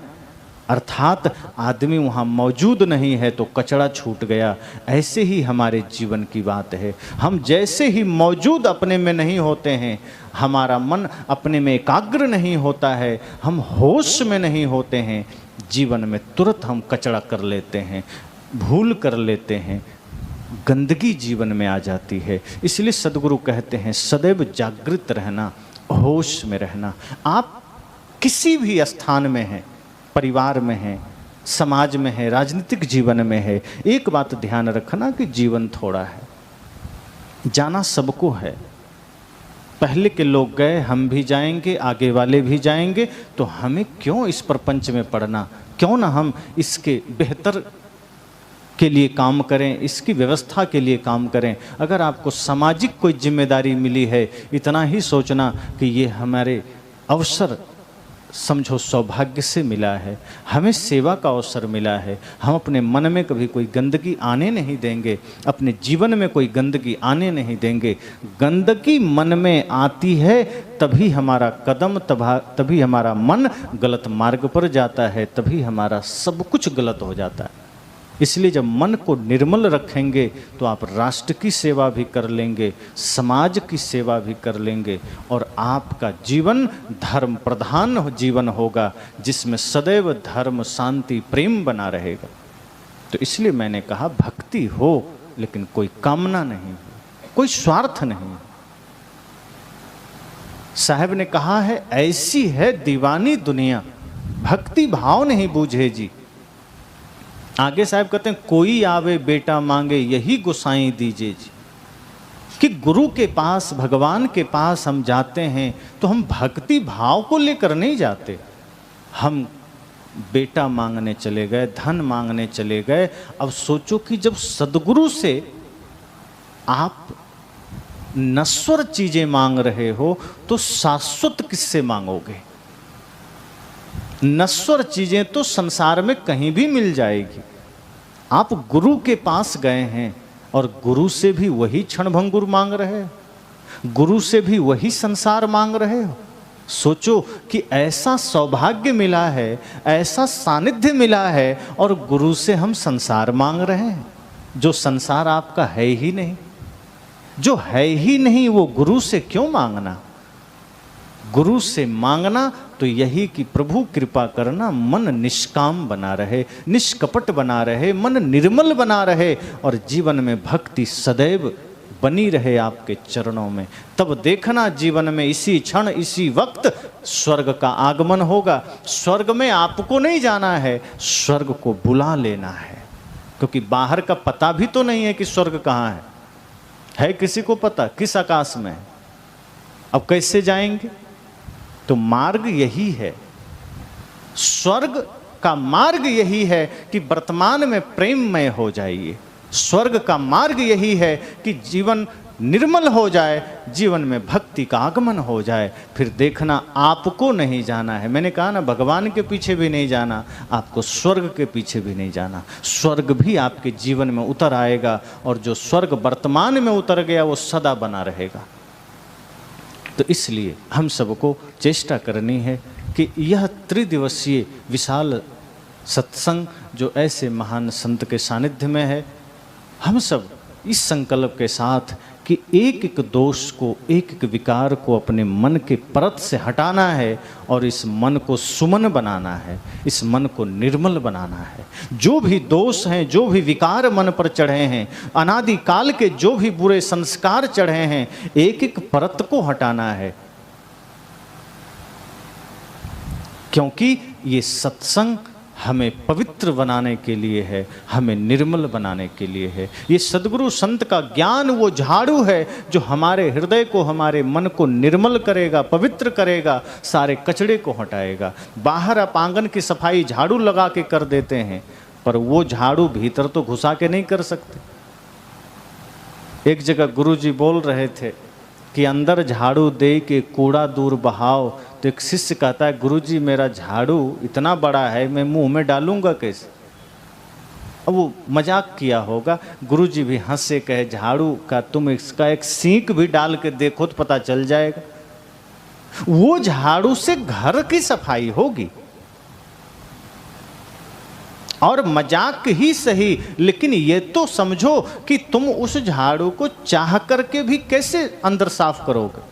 अर्थात आदमी वहाँ मौजूद नहीं है तो कचरा छूट गया। ऐसे ही हमारे जीवन की बात है। हम जैसे ही मौजूद अपने में नहीं होते हैं, हमारा मन अपने में एकाग्र नहीं होता है, हम होश में नहीं होते हैं, जीवन में तुरंत हम कचरा कर लेते हैं, भूल कर लेते हैं, गंदगी जीवन में आ जाती है। इसलिए सदगुरु कहते हैं सदैव जागृत रहना, होश में रहना। आप किसी भी स्थान में हैं, परिवार में है, समाज में है, राजनीतिक जीवन में है, एक बात ध्यान रखना कि जीवन थोड़ा है, जाना सबको है। पहले के लोग गए, हम भी जाएंगे, आगे वाले भी जाएंगे, तो हमें क्यों इस प्रपंच में पड़ना? क्यों ना हम इसके बेहतर के लिए काम करें, इसकी व्यवस्था के लिए काम करें। अगर आपको सामाजिक कोई जिम्मेदारी मिली है, इतना ही सोचना कि ये हमारे अवसर समझो सौभाग्य से मिला है, हमें सेवा का अवसर मिला है। हम अपने मन में कभी कोई गंदगी आने नहीं देंगे, अपने जीवन में कोई गंदगी आने नहीं देंगे। गंदगी मन में आती है तभी हमारा कदम, तभी हमारा मन गलत मार्ग पर जाता है, तभी हमारा सब कुछ गलत हो जाता है। इसलिए जब मन को निर्मल रखेंगे तो आप राष्ट्र की सेवा भी कर लेंगे, समाज की सेवा भी कर लेंगे, और आपका जीवन धर्म प्रधान जीवन होगा, जिसमें सदैव धर्म, शांति, प्रेम बना रहेगा। तो इसलिए मैंने कहा भक्ति हो लेकिन कोई कामना नहीं, कोई स्वार्थ नहीं। साहब ने कहा है ऐसी है दीवानी दुनिया, भक्ति भाव नहीं बूझे जी। आगे साहब कहते हैं कोई आवे बेटा मांगे यही गोसाई दीजिए जी। कि गुरु के पास, भगवान के पास हम जाते हैं तो हम भक्ति भाव को लेकर नहीं जाते। हम बेटा मांगने चले गए, धन मांगने चले गए। अब सोचो कि जब सदगुरु से आप नश्वर चीजें मांग रहे हो तो शाश्वत किससे मांगोगे? नश्वर चीजें तो संसार में कहीं भी मिल जाएगी। आप गुरु के पास गए हैं और गुरु से भी वही क्षणभंगुर मांग रहे हो, गुरु से भी वही संसार मांग रहे हो। सोचो कि ऐसा सौभाग्य मिला है, ऐसा सानिध्य मिला है, और गुरु से हम संसार मांग रहे हैं। जो संसार आपका है ही नहीं, जो है ही नहीं, वो गुरु से क्यों मांगना? गुरु से मांगना तो यही कि प्रभु कृपा करना, मन निष्काम बना रहे, निष्कपट बना रहे, मन निर्मल बना रहे और जीवन में भक्ति सदैव बनी रहे आपके चरणों में। तब देखना जीवन में इसी क्षण इसी वक्त स्वर्ग का आगमन होगा। स्वर्ग में आपको नहीं जाना है, स्वर्ग को बुला लेना है, क्योंकि बाहर का पता भी तो नहीं है कि स्वर्ग कहाँ है किसी को पता किस आकाश में है? अब कैसे जाएंगे? तो मार्ग यही है, स्वर्ग का मार्ग यही है कि वर्तमान में प्रेममय हो जाइए। स्वर्ग का मार्ग यही है कि जीवन निर्मल हो जाए, जीवन में भक्ति का आगमन हो जाए। फिर देखना आपको नहीं जाना है, मैंने कहा ना, भगवान के पीछे भी नहीं जाना, आपको स्वर्ग के पीछे भी नहीं जाना। स्वर्ग भी आपके जीवन में उतर आएगा और जो स्वर्ग वर्तमान में उतर गया वो सदा बना रहेगा। तो इसलिए हम सबको चेष्टा करनी है कि यह त्रिदिवसीय विशाल सत्संग जो ऐसे महान संत के सानिध्य में है, हम सब इस संकल्प के साथ कि एक एक दोष को, एक एक विकार को अपने मन के परत से हटाना है और इस मन को सुमन बनाना है, इस मन को निर्मल बनाना है। जो भी दोष हैं, जो भी विकार मन पर चढ़े हैं, अनादि काल के जो भी बुरे संस्कार चढ़े हैं, एक एक परत को हटाना है, क्योंकि ये सत्संग हमें पवित्र बनाने के लिए है, हमें निर्मल बनाने के लिए है। ये सद्गुरु संत का ज्ञान वो झाड़ू है जो हमारे हृदय को, हमारे मन को निर्मल करेगा, पवित्र करेगा, सारे कचड़े को हटाएगा। बाहर आप आंगन की सफाई झाड़ू लगा के कर देते हैं, पर वो झाड़ू भीतर तो घुसा के नहीं कर सकते। एक जगह गुरुजी बोल रहे थे कि अंदर झाड़ू दे के कूड़ा दूर बहाओ। तो एक शिष्य कहता है, गुरुजी मेरा झाड़ू इतना बड़ा है, मैं मुंह में डालूंगा कैसे? अब वो मजाक किया होगा। गुरुजी भी हंसे, कहे झाड़ू का तुम इसका एक सींक भी डाल के देखो तो पता चल जाएगा। वो झाड़ू से घर की सफाई होगी। और मजाक ही सही, लेकिन ये तो समझो कि तुम उस झाड़ू को चाह करके भी कैसे अंदर साफ करोगे।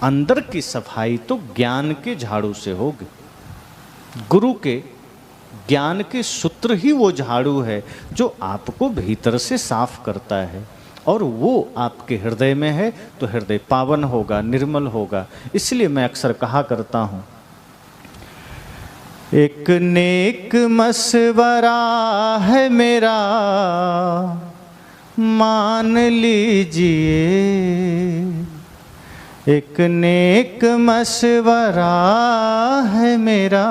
अंदर की सफाई तो ज्ञान के झाड़ू से होगी। गुरु के ज्ञान के सूत्र ही वो झाड़ू है जो आपको भीतर से साफ करता है, और वो आपके हृदय में है तो हृदय पावन होगा, निर्मल होगा। इसलिए मैं अक्सर कहा करता हूँ, एक नेक मशवरा है मेरा, मान लीजिए। एक नेक मशवरा है मेरा,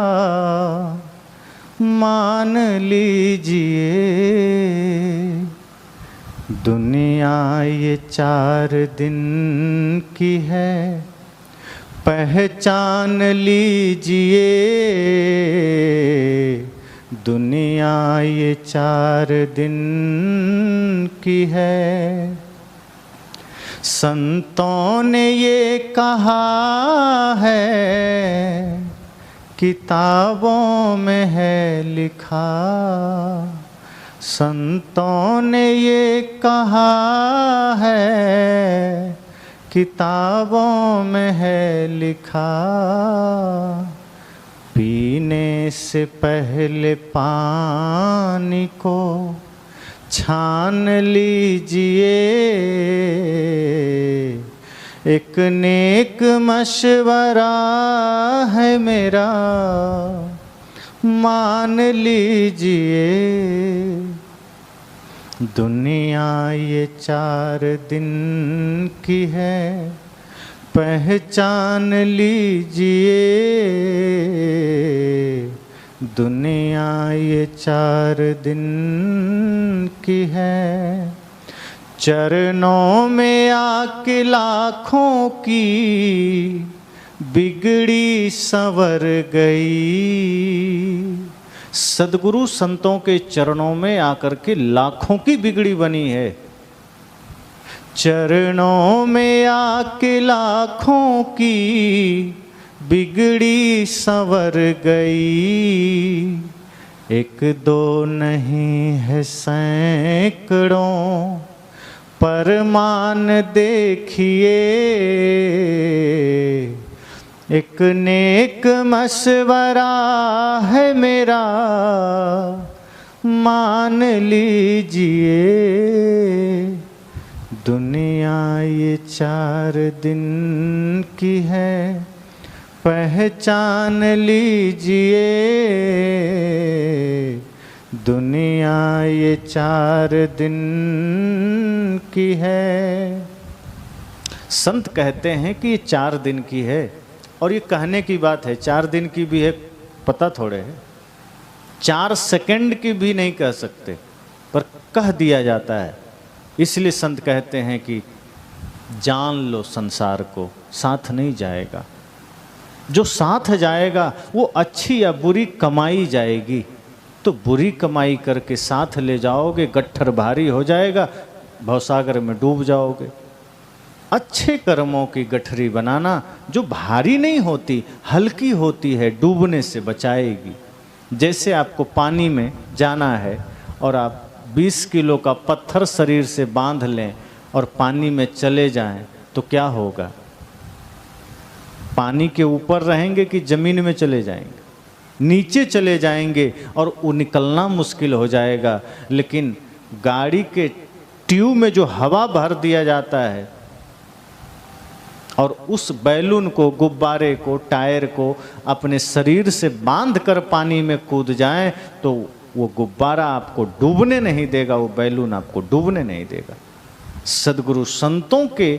मान लीजिए। दुनिया ये 4 दिन की है, पहचान लीजिए। दुनिया ये 4 दिन की है। संतों ने ये कहा है, किताबों में है लिखा। संतों ने ये कहा है, किताबों में है लिखा। पीने से पहले पानी को छान लीजिए। एक नेक मशवरा है मेरा, मान लीजिए। दुनिया ये 4 दिन की है, पहचान लीजिए। दुनिया ये 4 दिन की है। चरणों में आके लाखों की बिगड़ी संवर गई। सद्गुरु संतों के चरणों में आकर के लाखों की बिगड़ी बनी है। चरणों में आके लाखों की बिगड़ी संवर गई। एक दो नहीं है सैकड़ों परमान देखिए। एक नेक मशवरा है मेरा, मान लीजिए। दुनिया ये 4 दिन की है, पहचान लीजिए। दुनिया ये 4 दिन की है। संत कहते हैं कि ये 4 दिन की है, और ये कहने की बात है। 4 दिन की भी है, पता थोड़े है। 4 सेकंड की भी नहीं कह सकते, पर कह दिया जाता है। इसलिए संत कहते हैं कि जान लो संसार को, साथ नहीं जाएगा। जो साथ जाएगा वो अच्छी या बुरी कमाई जाएगी। तो बुरी कमाई करके साथ ले जाओगे, गट्ठर भारी हो जाएगा, भवसागर में डूब जाओगे। अच्छे कर्मों की गठरी बनाना, जो भारी नहीं होती, हल्की होती है, डूबने से बचाएगी। जैसे आपको पानी में जाना है और आप 20 किलो का पत्थर शरीर से बांध लें और पानी में चले जाएं, तो क्या होगा? पानी के ऊपर रहेंगे कि जमीन में चले जाएंगे? नीचे चले जाएंगे और वो निकलना मुश्किल हो जाएगा। लेकिन गाड़ी के ट्यूब में जो हवा भर दिया जाता है और उस बैलून को, गुब्बारे को, टायर को अपने शरीर से बांध कर पानी में कूद जाएं, तो वो गुब्बारा आपको डूबने नहीं देगा, वो बैलून आपको डूबने नहीं देगा। सद्गुरु संतों के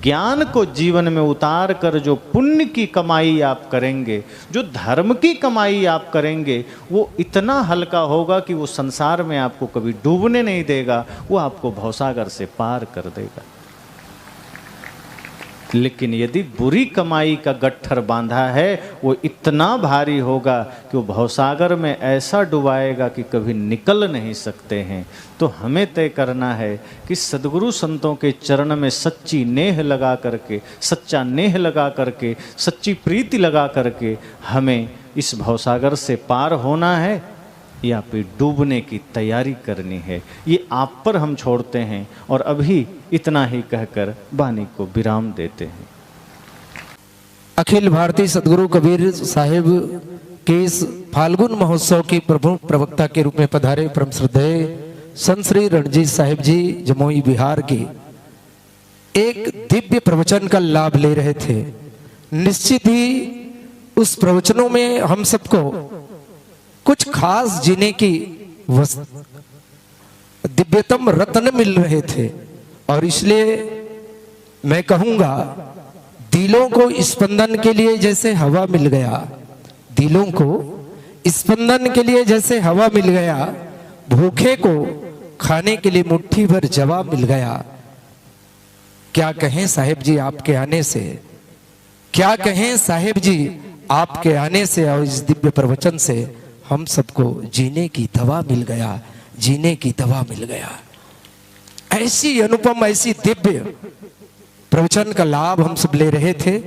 ज्ञान को जीवन में उतार कर जो पुण्य की कमाई आप करेंगे, जो धर्म की कमाई आप करेंगे, वो इतना हल्का होगा कि वो संसार में आपको कभी डूबने नहीं देगा, वो आपको भवसागर से पार कर देगा। लेकिन यदि बुरी कमाई का गट्ठर बांधा है, वो इतना भारी होगा कि वो भवसागर में ऐसा डुबाएगा कि कभी निकल नहीं सकते हैं। तो हमें तय करना है कि सद्गुरु संतों के चरण में सच्ची नेह लगा करके, सच्चा नेह लगा करके, सच्ची प्रीति लगा करके हमें इस भवसागर से पार होना है या फिर डूबने की तैयारी करनी है। ये आप पर हम छोड़ते हैं और अभी इतना ही कहकर वाणी को विराम देते हैं। अखिल भारतीय सद्गुरु कबीर साहिब के इस फाल्गुन महोत्सव के प्रमुख प्रवक्ता के रूप में पधारे परम श्रद्धेय संत श्री रणजीत साहिब जी जमुई बिहार के एक दिव्य प्रवचन का लाभ ले रहे थे। निश्चित ही उस प्रवचनों में हम सबको कुछ खास जीने की दिव्यतम रत्न मिल रहे थे, और इसलिए मैं कहूंगा दिलों को स्पंदन के लिए जैसे हवा मिल गया, दिलों को स्पंदन के लिए जैसे हवा मिल गया, भूखे को खाने के लिए मुट्ठी भर जवाब मिल गया। क्या कहें साहिब जी आपके आने से, क्या कहें साहिब जी आपके आने से और इस दिव्य प्रवचन से हम सबको जीने की दवा मिल गया, जीने की दवा मिल गया। ऐसी अनुपम, ऐसी दिव्य प्रवचन का लाभ हम सब ले रहे थे।